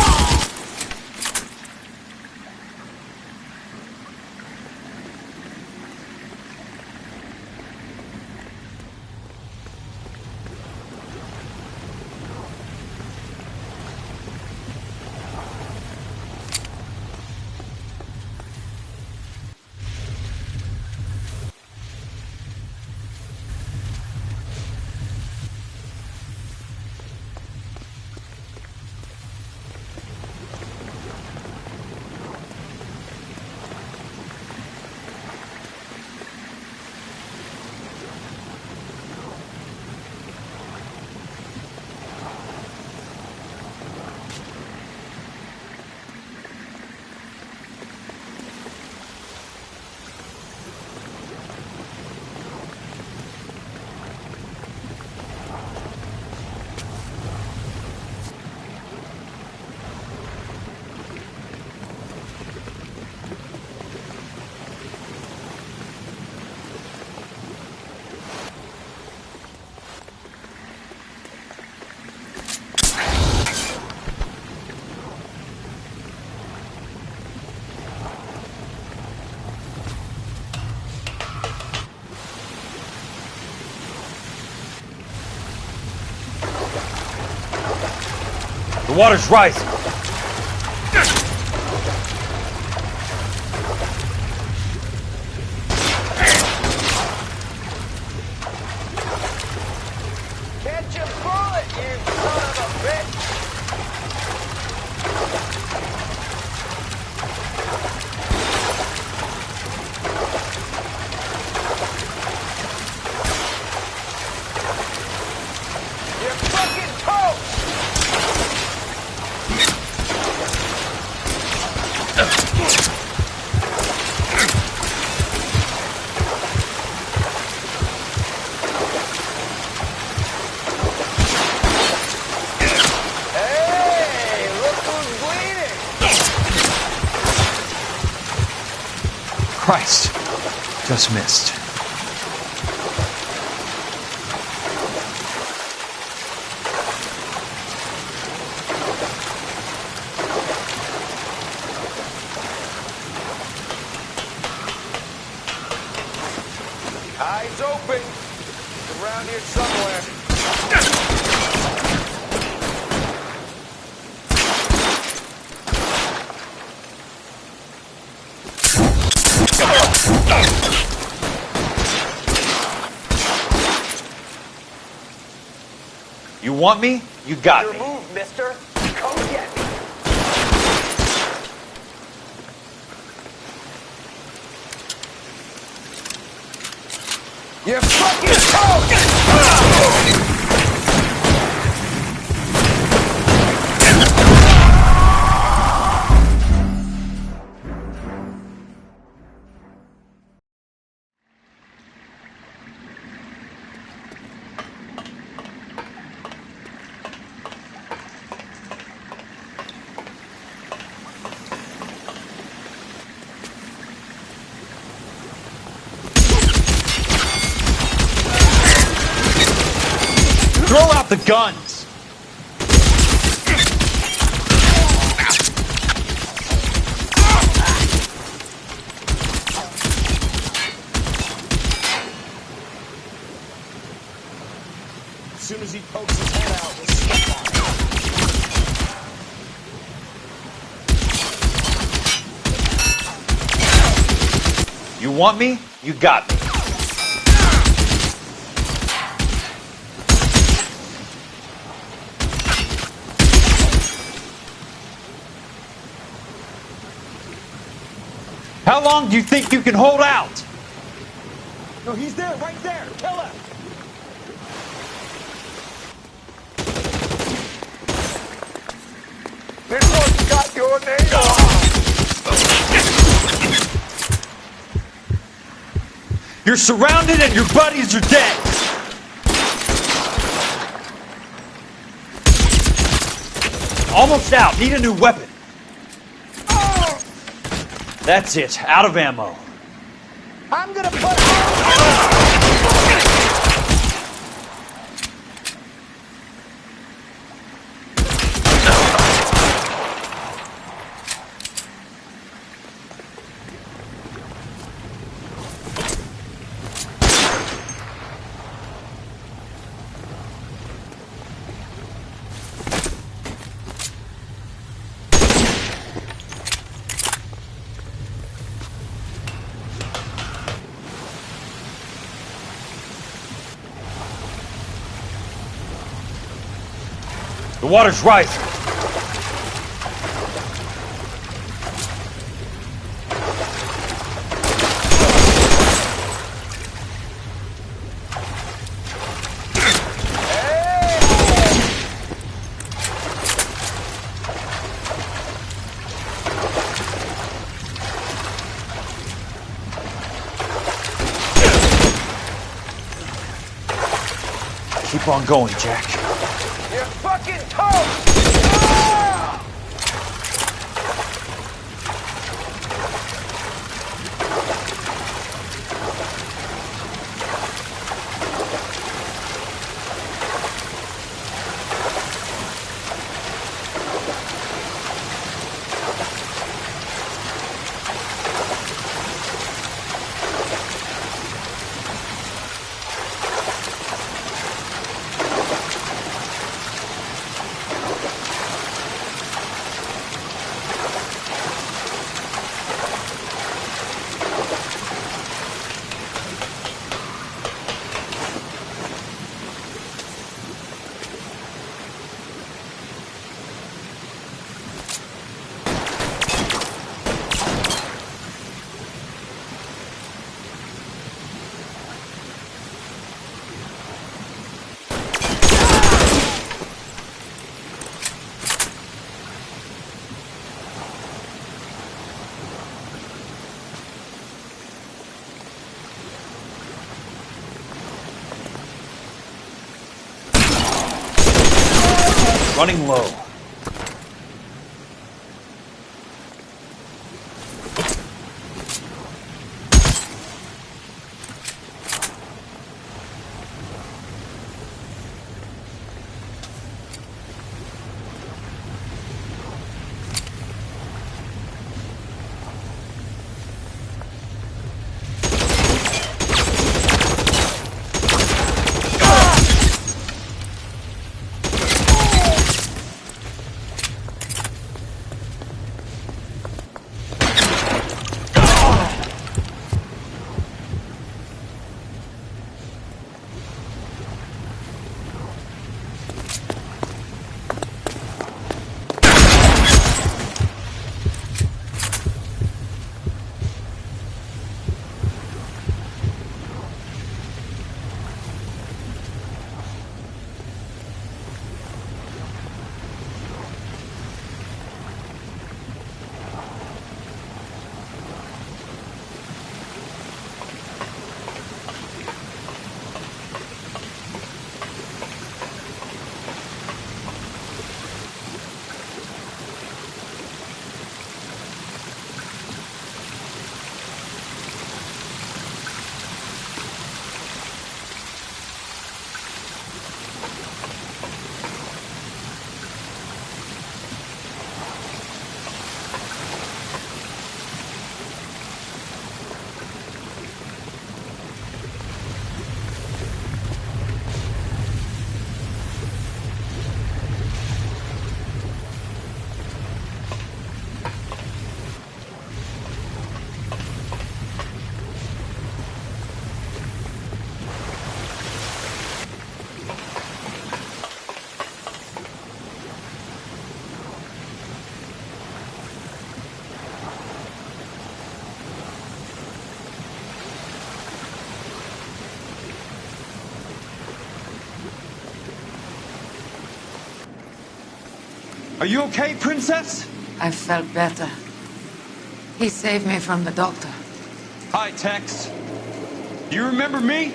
The water's rising. Catch a bullet, you son of a bitch! You're fucking toast! Hey, look who's bleeding! Christ. Just missed. Eyes open. It's around here somewhere. You want me? You got Your me. move, mister. Come get me. You're fucking toast! Throw out the guns! As soon as he pokes his head out, we'll step on him. You want me? You got me. How long do you think you can hold out? No, he's there, right there. Kill him. This one's got your name on. You're surrounded and your buddies are dead. Almost out. Need a new weapon. That's it. Out of ammo. I'm gonna put... The water's rising. Keep on going, Jack. You're fucking toast! Running low. Are you okay, Princess? I felt better. He saved me from the doctor. Hi, Tex. Do you remember me?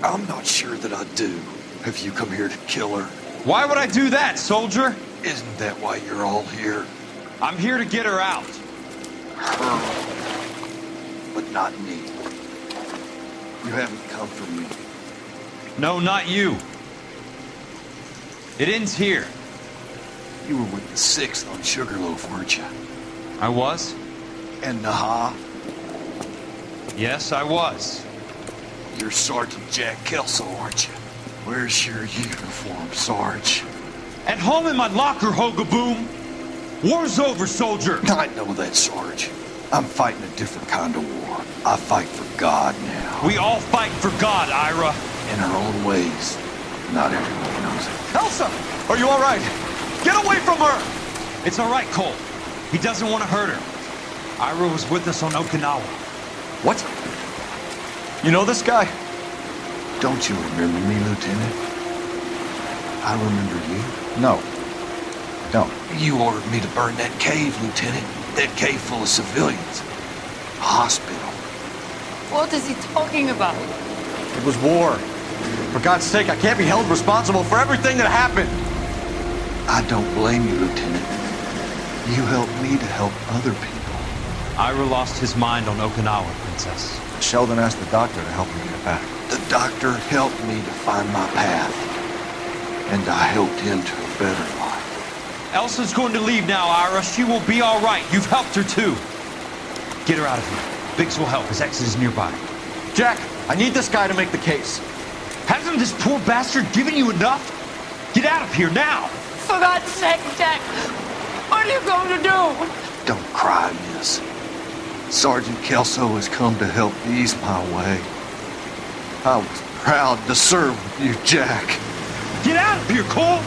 I'm not sure that I do. Have you come here to kill her? Why would I do that, soldier? Isn't that why you're all here? I'm here to get her out. Her. But not me. You haven't come for me. No, not you. It ends here. You were with the 6th on Sugarloaf, weren't you? I was? And Naha? Yes, I was. You're Sergeant Jack Kelso, aren't you? Where's your uniform, Sarge? At home in my locker, Hogaboom. War's over, soldier. I know that, Sarge. I'm fighting a different kind of war. I fight for God now. We all fight for God, Ira. In our own ways. Not everyone knows it. Elsa! Are you all right? Get away from her! It's all right, Cole. He doesn't want to hurt her. Ira was with us on Okinawa. What? You know this guy? Don't you remember me, Lieutenant? I remember you. No. Don't. You ordered me to burn that cave, Lieutenant. That cave full of civilians. A hospital. What is he talking about? It was war. For God's sake, I can't be held responsible for everything that happened. I don't blame you, Lieutenant. You helped me to help other people. Ira lost his mind on Okinawa, Princess. Sheldon asked the doctor to help him get back. The doctor helped me to find my path. And I helped him to a better life. Elsa's going to leave now, Ira. She will be all right. You've helped her, too. Get her out of here. Biggs will help. His exit is nearby. Jack, I need this guy to make the case. Hasn't this poor bastard given you enough? Get out of here now! For God's sake, Jack! What are you going to do? Don't cry, miss. Sergeant Kelso has come to help ease my way. I was proud to serve with you, Jack. Get out of here, Cole!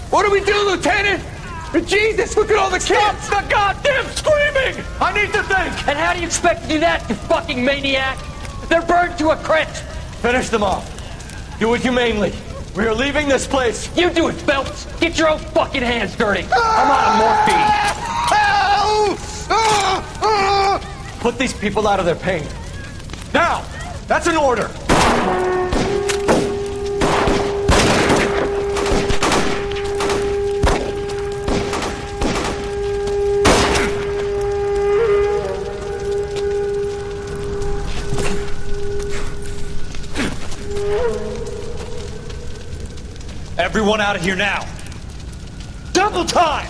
What do we do, Lieutenant? Jesus, look at all the kids! Stop the goddamn screaming! I need to think! And how do you expect to do that, you fucking maniac? They're burned to a crisp! Finish them off. Do it humanely. We are leaving this place. You do it, Phelps. Get your own fucking hands dirty. I'm out of morphine. Put these people out of their pain. Now! That's an order! Everyone out of here now. Double time!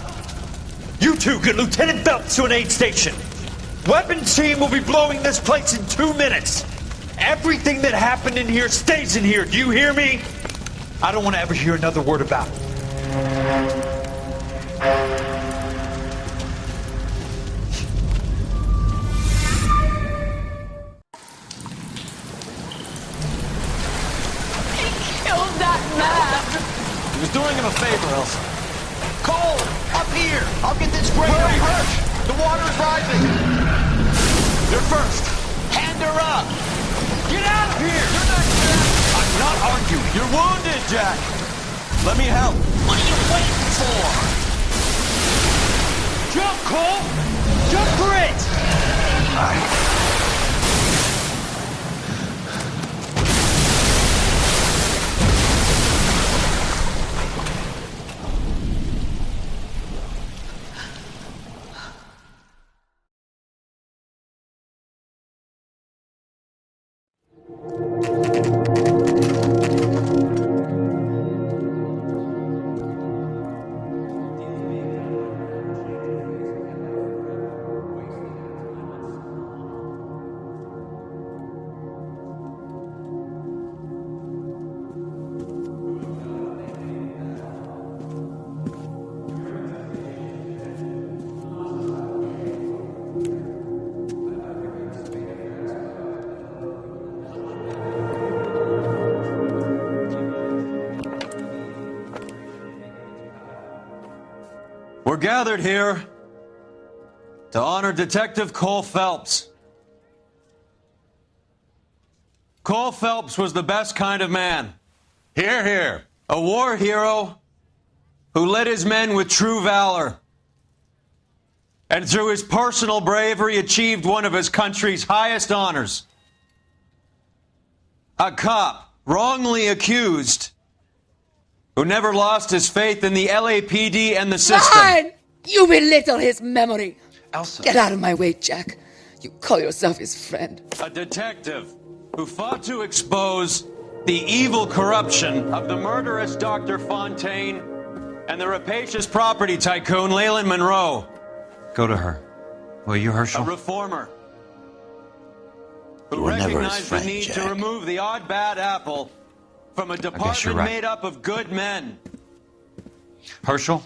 You two get Lieutenant Phelps to an aid station. Weapons team will be blowing this place in 2 minutes. Everything that happened in here stays in here. Do you hear me? I don't want to ever hear another word about it. Killed that man! He was doing him a favor, Elsa. Cole, up here! I'll get this grader first! The water is rising! You're first! Hand her up! Get out of here! You're not Jack! I'm not arguing. You're wounded, Jack! Let me help. What are you waiting for? Jump, Cole! Jump for it! We're gathered here to honor Detective Cole Phelps. Cole Phelps was the best kind of man. Hear, hear. A war hero who led his men with true valor. And through his personal bravery achieved one of his country's highest honors. A cop wrongly accused who never lost his faith in the LAPD and the system. Fine! You belittle his memory. Elsa. Get out of my way, Jack. You call yourself his friend. A detective who fought to expose the evil corruption of the murderous Dr. Fontaine and the rapacious property tycoon Leyland Monroe. Go to her. Will you, Herschel? A reformer who recognized the need to remove the odd bad apple from a department made up of good men. Herschel?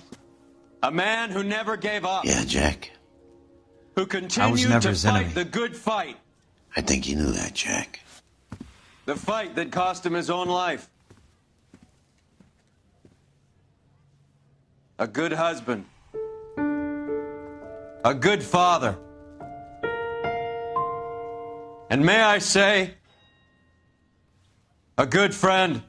A man who never gave up. Yeah, Jack. Who continued to fight the good fight. I think you knew that, Jack. The fight that cost him his own life. A good husband. A good father. And may I say, a good friend.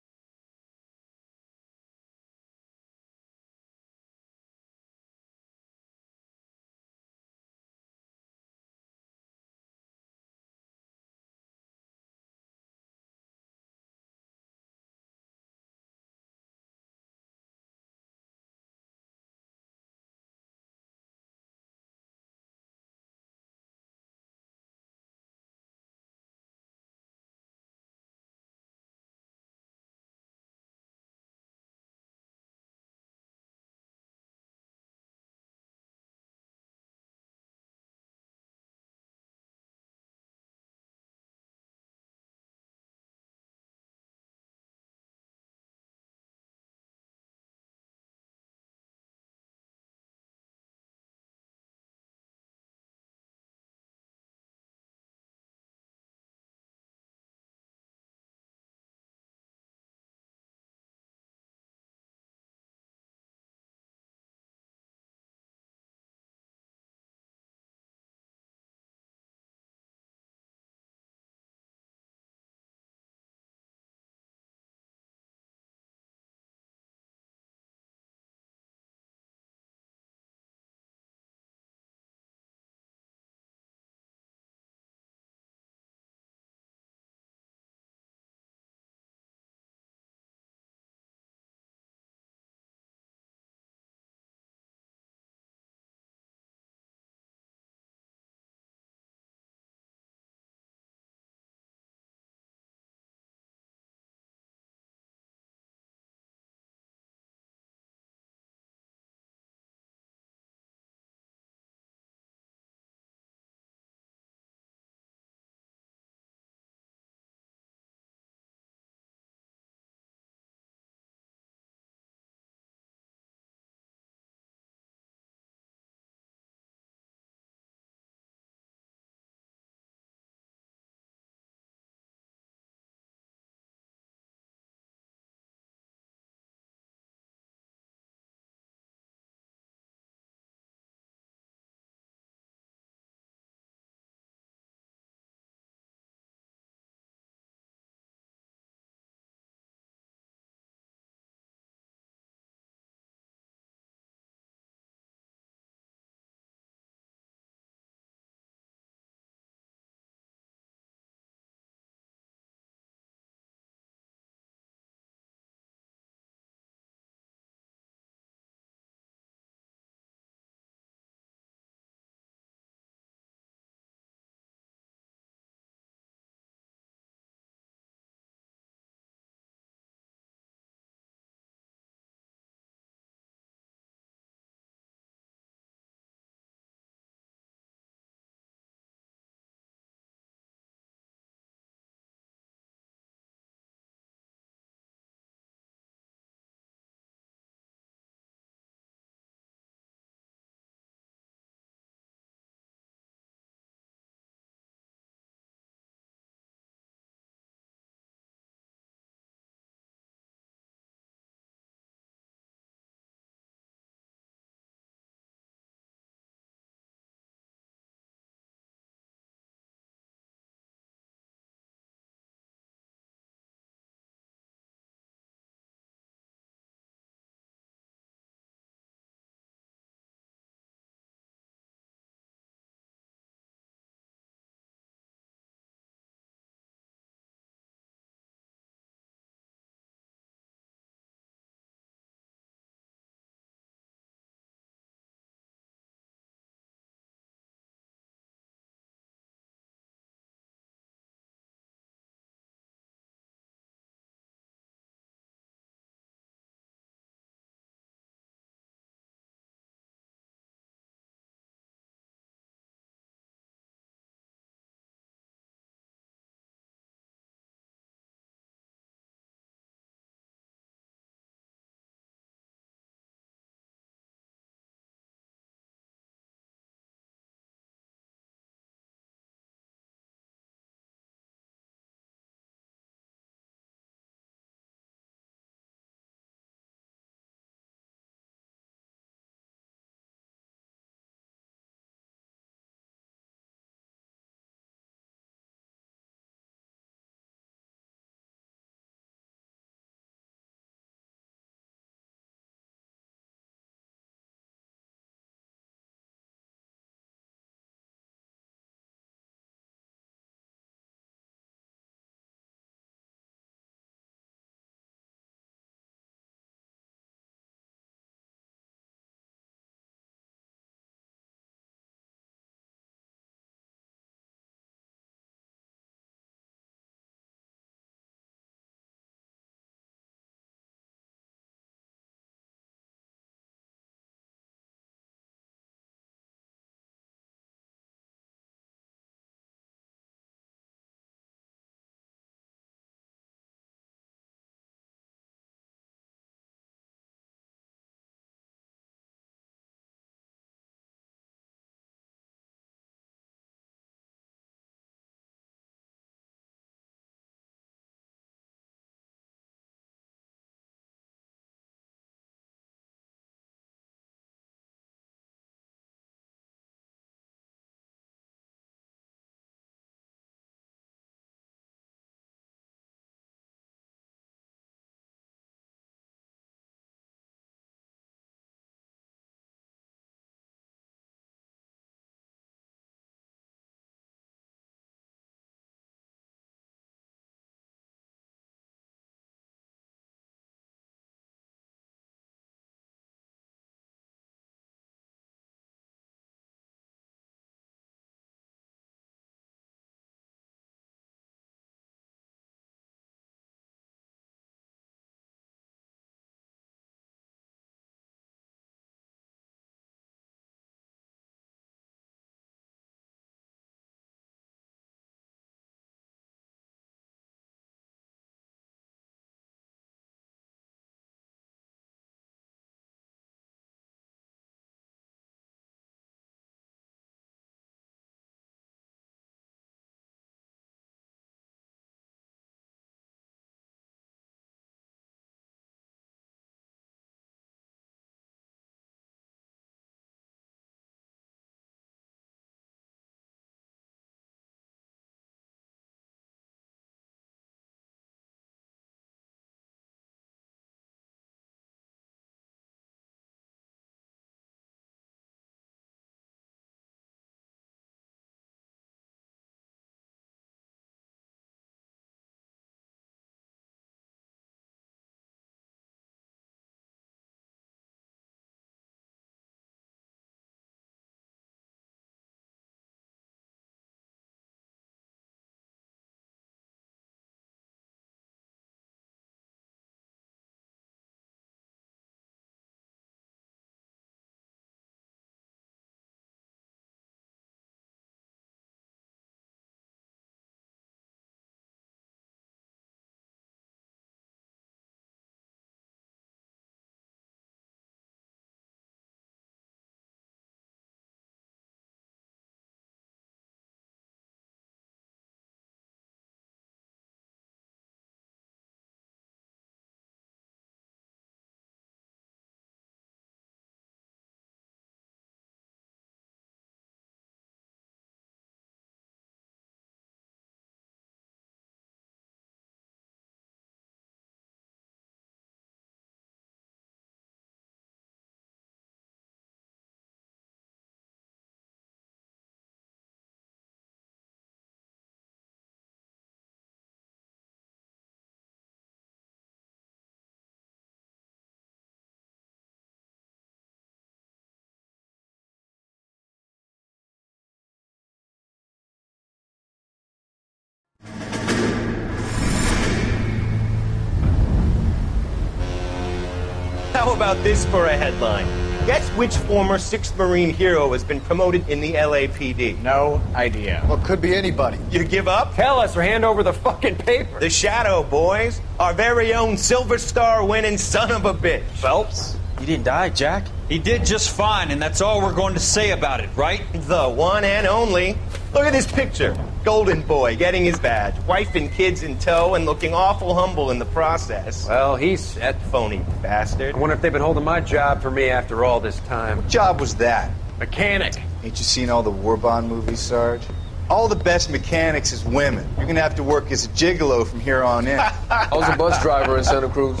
about this for a headline? Guess which former 6th Marine hero has been promoted in the LAPD? No idea. Well, it could be anybody. You give up? Tell us or hand over the fucking paper. The Shadow, boys. Our very own Silver Star winning son of a bitch. Phelps? He didn't die, Jack. He did just fine, and that's all we're going to say about it, right? The one and only. Look at this picture. Golden boy getting his badge, wife and kids in tow, and looking awful humble in the process. Well, he's set. Phony bastard. I wonder if they've been holding my job for me after all this time. What job was that? Mechanic. Ain't you seen all the war bond movies, Sarge? All the best mechanics is women. You're gonna have to work as a gigolo from here on in. I was a bus driver in Santa Cruz.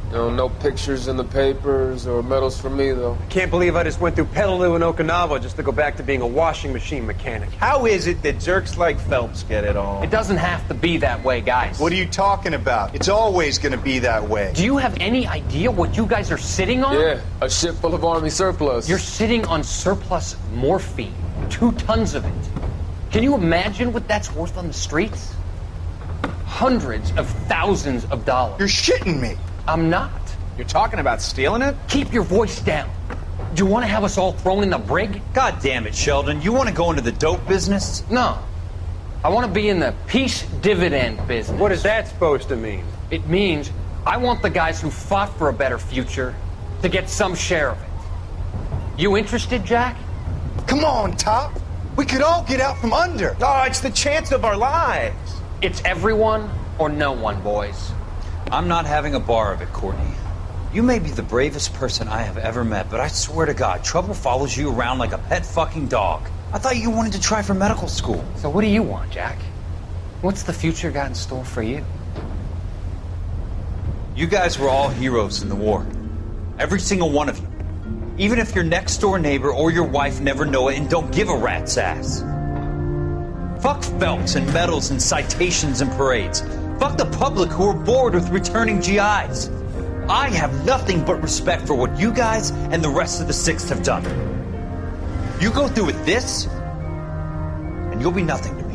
You know, no pictures in the papers or medals for me, though. I can't believe I just went through Petaloo and Okinawa just to go back to being a washing machine mechanic. How is it that jerks like Phelps get it all? It doesn't have to be that way, guys. What are you talking about? It's always gonna be that way. Do you have any idea what you guys are sitting on? Yeah, a ship full of Army surplus. You're sitting on surplus morphine. 2 tons of it. Can you imagine what that's worth on the streets? Hundreds of thousands of dollars. You're shitting me. I'm not. You're talking about stealing it? Keep your voice down. Do you want to have us all thrown in the brig? God damn it, Sheldon. You want to go into the dope business? No. I want to be in the peace dividend business. What is that supposed to mean? It means I want the guys who fought for a better future to get some share of it. You interested, Jack? Come on, Top. We could all get out from under. Oh, it's the chance of our lives. It's everyone or no one, boys. I'm not having a bar of it, Courtney. You may be the bravest person I have ever met, but I swear to God, trouble follows you around like a pet fucking dog. I thought you wanted to try for medical school. So what do you want, Jack? What's the future got in store for you? You guys were all heroes in the war. Every single one of you. Even if your next door neighbor or your wife never know it and don't give a rat's ass. Fuck Phelps and medals and citations and parades. Fuck the public who are bored with returning GIs. I have nothing but respect for what you guys and the rest of the 6th have done. You go through with this, and you'll be nothing to me.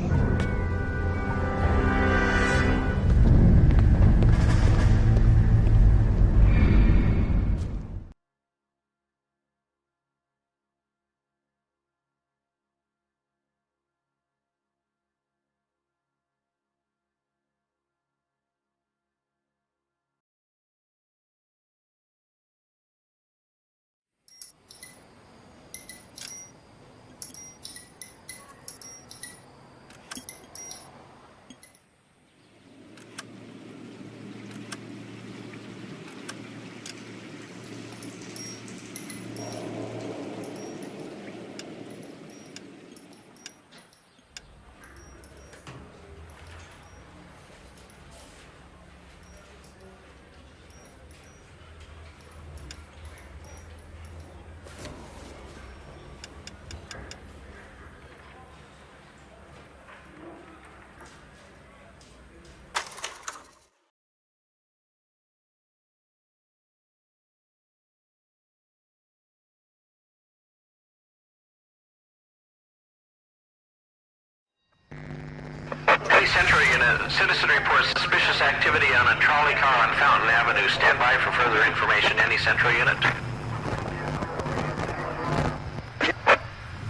Police Central Unit, citizen reports suspicious activity on a trolley car on Fountain Avenue. Stand by for further information. Any Central Unit?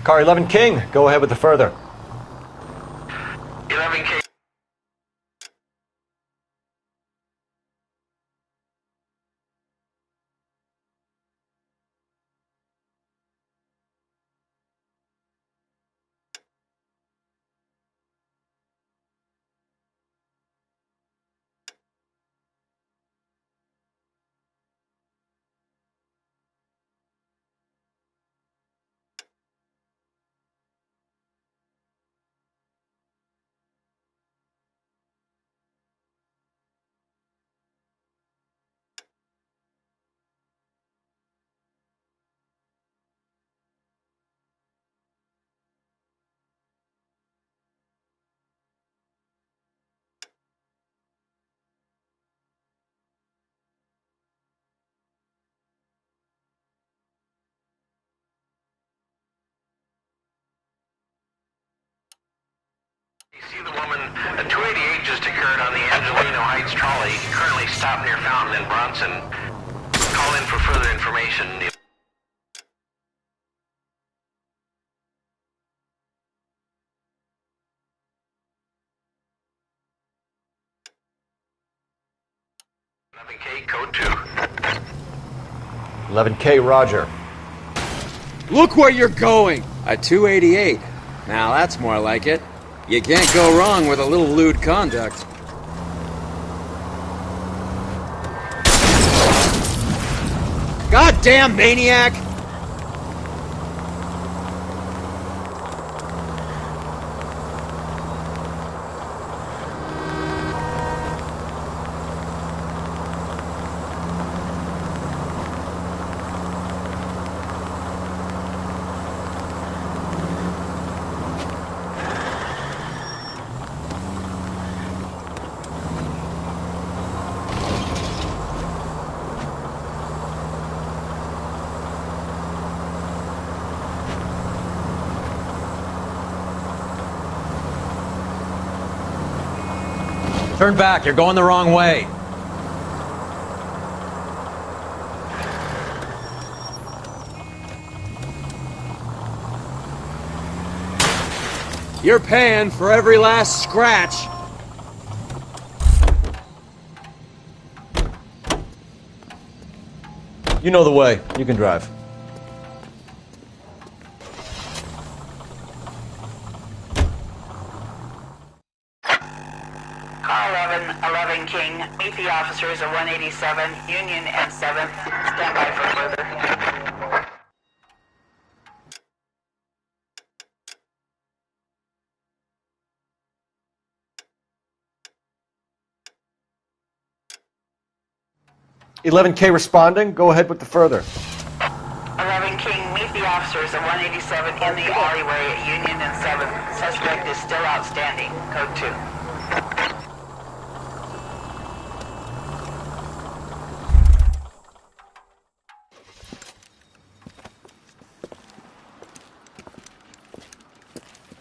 Car 11 King, go ahead with the further. 11K. You see the woman, a 288 just occurred on the Angelino Heights trolley, currently stopped near Fountain and Bronson. Call Call in for further information. 11K, code 2. 11K, roger. Look where you're going! A 288. Now that's more like it. You can't go wrong with a little lewd conduct. Goddamn maniac! Turn back, you're going the wrong way. You're paying for every last scratch. You know the way. You can drive. Car 11 King, meet the officers at 187, Union and 7th. Stand by for further. .11K responding. Go ahead with the further. 11 King, meet the officers at 187 in the alleyway at Union and 7th. Suspect is still outstanding. Code 2.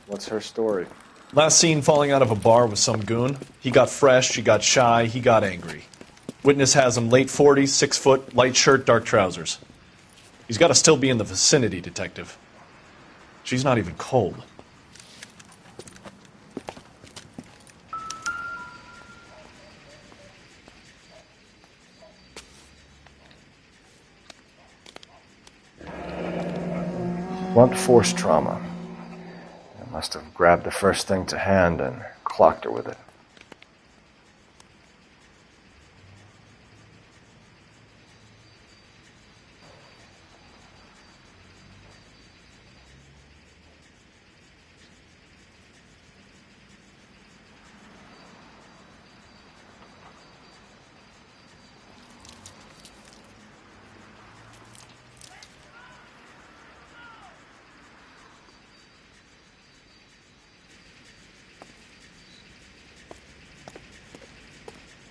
What's her story? Last seen falling out of a bar with some goon. He got fresh, she got shy, he got angry. Witness has him late 40s, 6 foot, light shirt, dark trousers. He's got to still be in the vicinity, detective. She's not even cold. Blunt force trauma. I must have grabbed the first thing to hand and clocked her with it.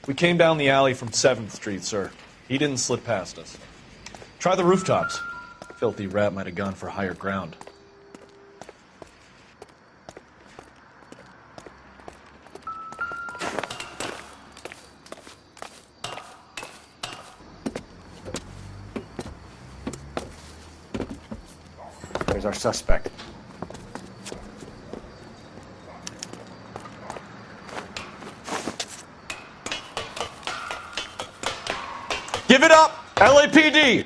We came down the alley from 7th Street, sir. He didn't slip past us. Try the rooftops. Filthy rat might have gone for higher ground. There's our suspect. Give it up! LAPD!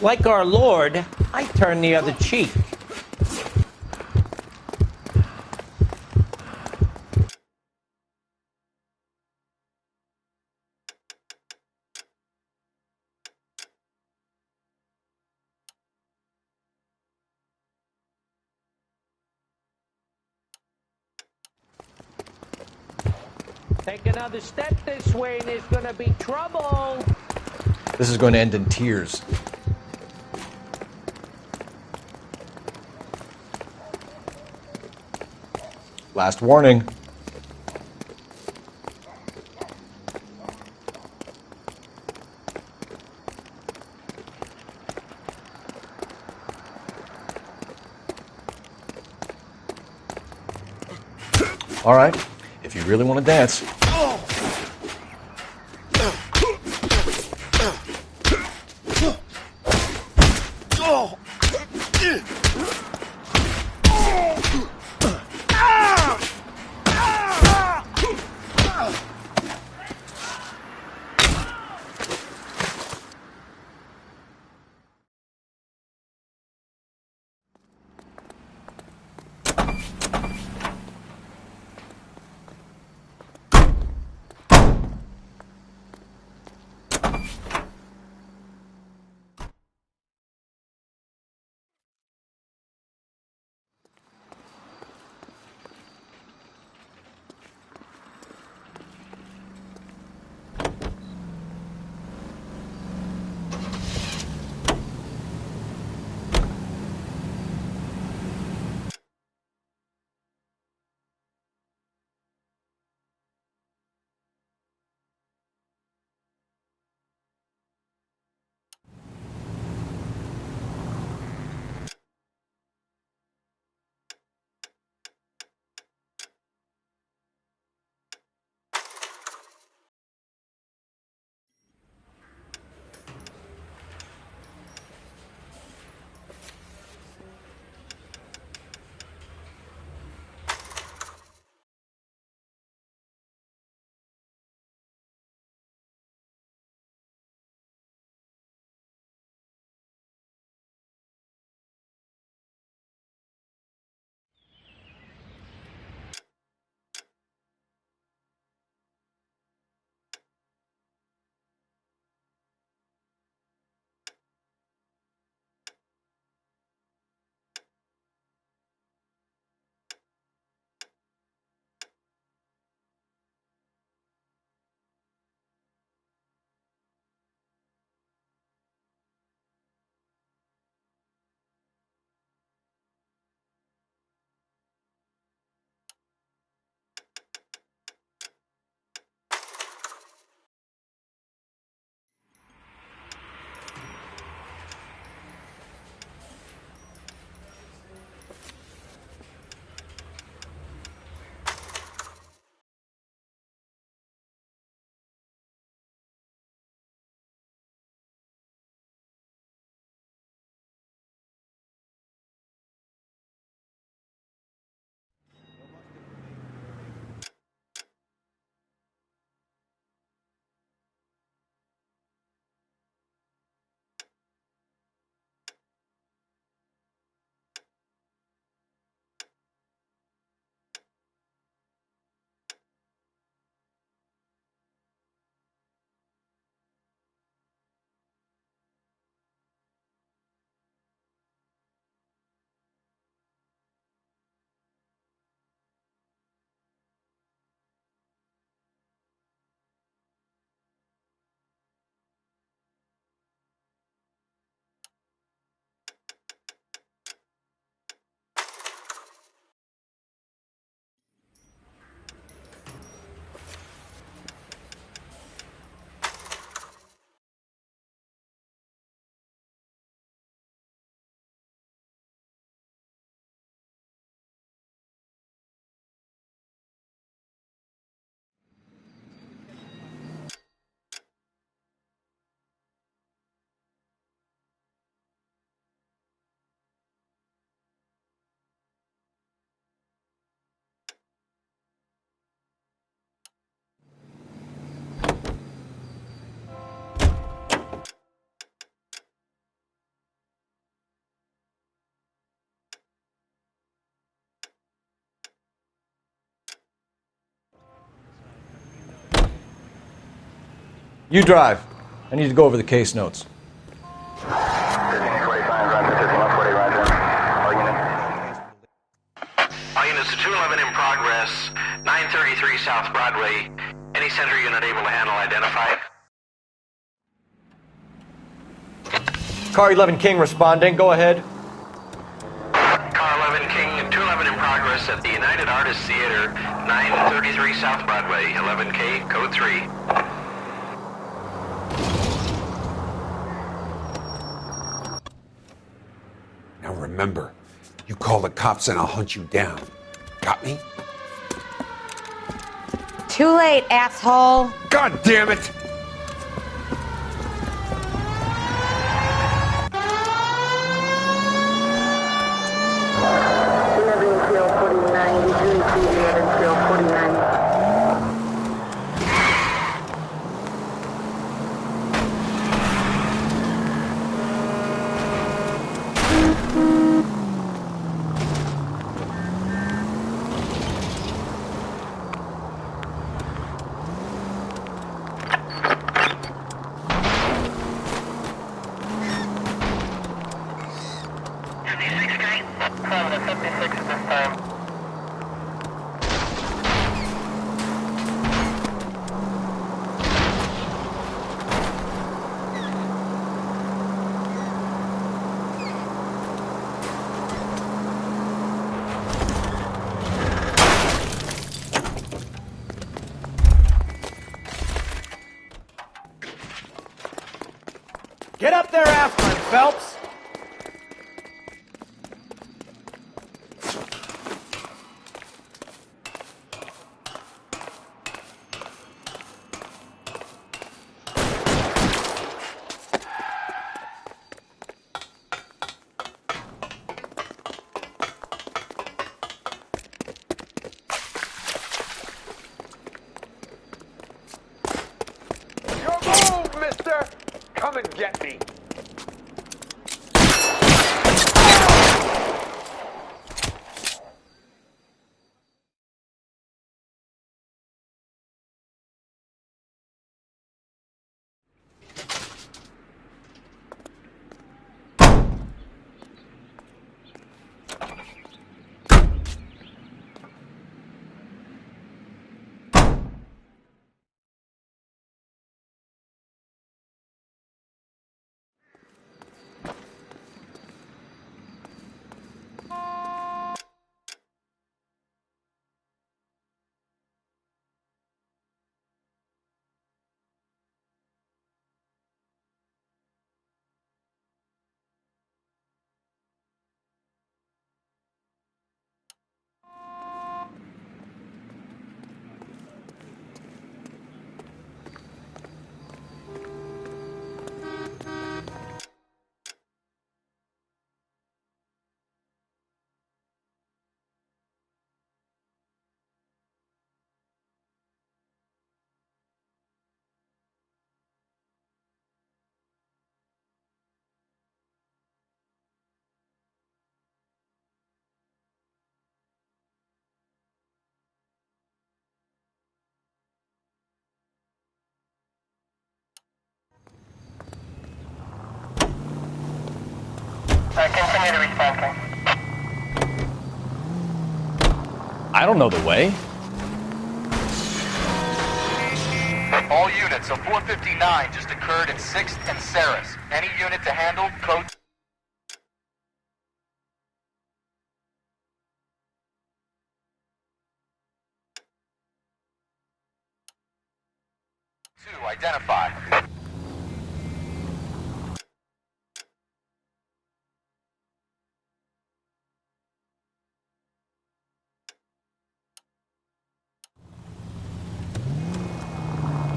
Like our Lord, I turn the other cheek. Take another step this way and there's gonna be trouble. This is going to end in tears. Last warning. All right, if you really want to dance. You drive. I need to go over the case notes. All units to 211 in progress, 933 South Broadway. Any center unit able to handle identify? Car 11 King responding. Go ahead. Car 11 King, 211 in progress at the United Artists Theater, 933 South Broadway, 11K, code 3. Now remember, you call the cops and I'll hunt you down. Got me? Too late, asshole. God damn it! Get up there after him, Phelps! Your move, mister! Come and get me! Continue to respond, King. I don't know the way. All units, a 459 just occurred in 6th and Saris. Any unit to handle, code... Two, identify.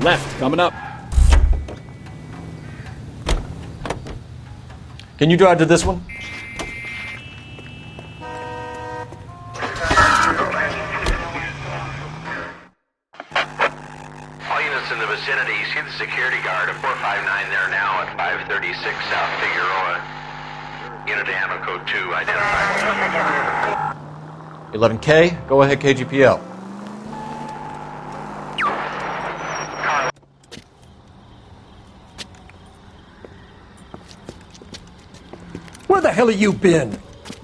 Left, coming up. Can you drive to this one? All units in the vicinity, see the security guard at 459 there now at 536 South Figueroa. Unit to handle code 2, identified. 11K, go ahead KGPL. Where the hell have you been?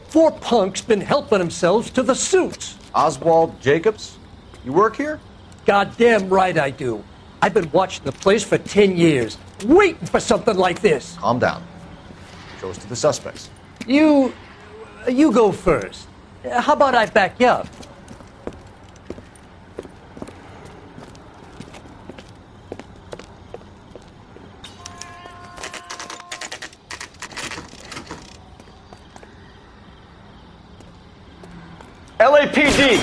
4 punks been helping themselves to the suits. Oswald Jacobs, you work here? Goddamn right I do. I've been watching the place for 10 years, waiting for something like this. Calm down. Show us to the suspects. You go first. How about I back you up? LAPD!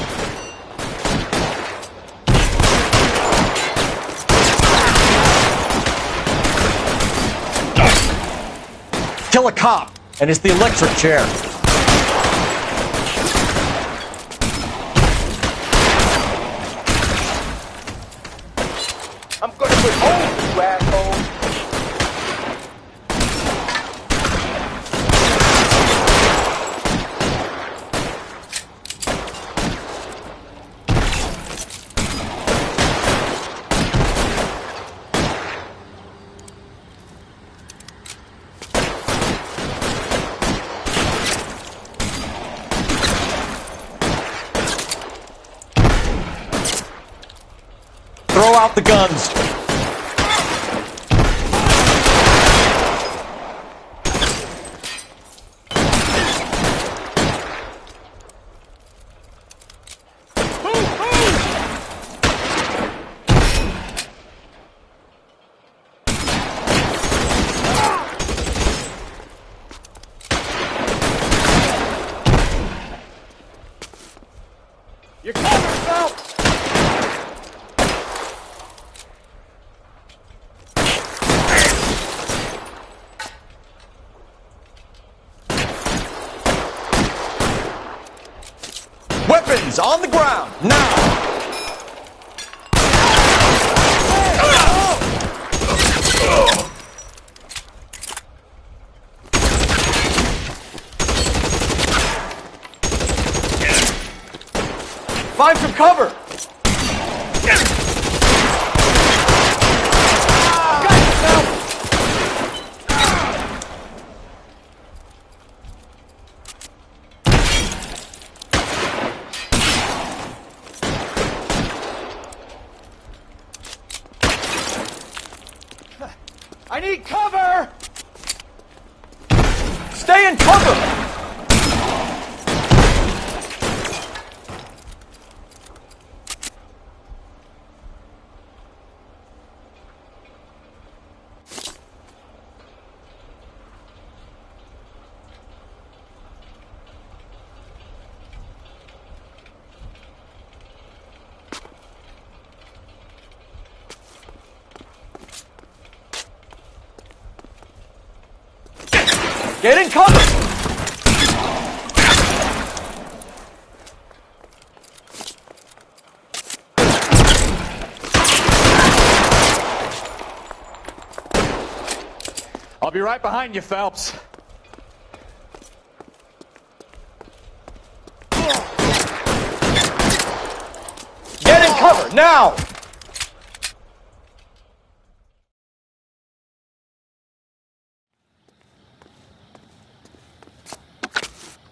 still a cop, and it's the electric chair. I'm gonna put holes in you, asshole. Throw out the guns. You're covered, Phelps! Weapons on the ground, now! Find some cover! I need cover! Stay in cover! Get in cover! I'll be right behind you, Phelps. Get in cover, now!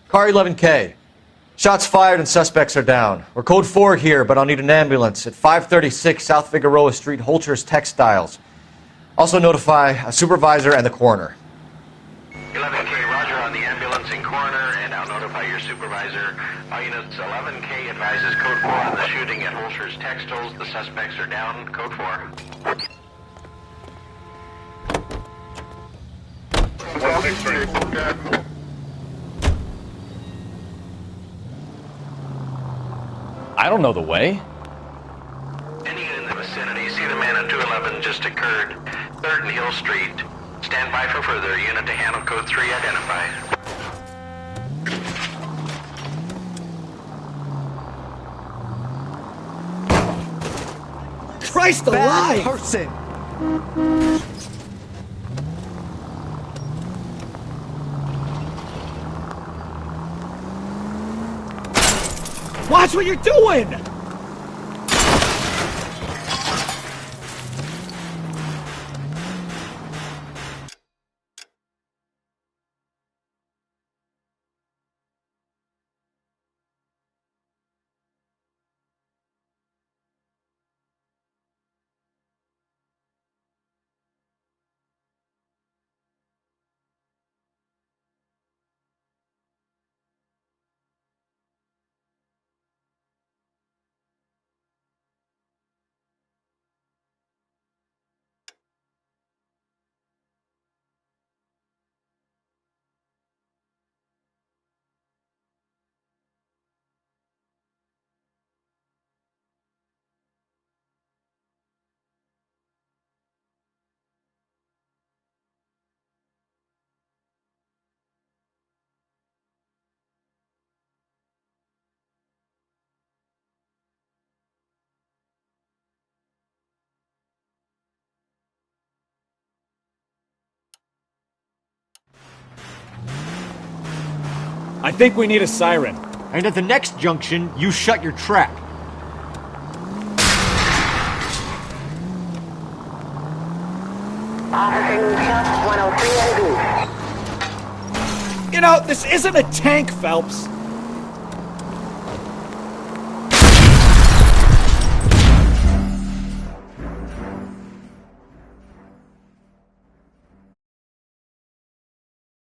Car 11K. Shots fired and suspects are down. We're code 4 here, but I'll need an ambulance at 536 South Figueroa Street, Holcher's Textiles. Also notify a supervisor and the coroner. 11K, roger on the ambulance and coroner, and I'll notify your supervisor. All units, 11K advises code 4 on the shooting at Holcher's Textiles. The suspects are down. Code 4. I don't know the way. Any unit in the vicinity, see the man at 211 just occurred. 3rd and Hill Street. Stand by for further. Unit to handle code 3 identified. Christ alive! Person! Watch what you're doing! I think we need a siren. And at the next junction, you shut your trap. You know, this isn't a tank, Phelps.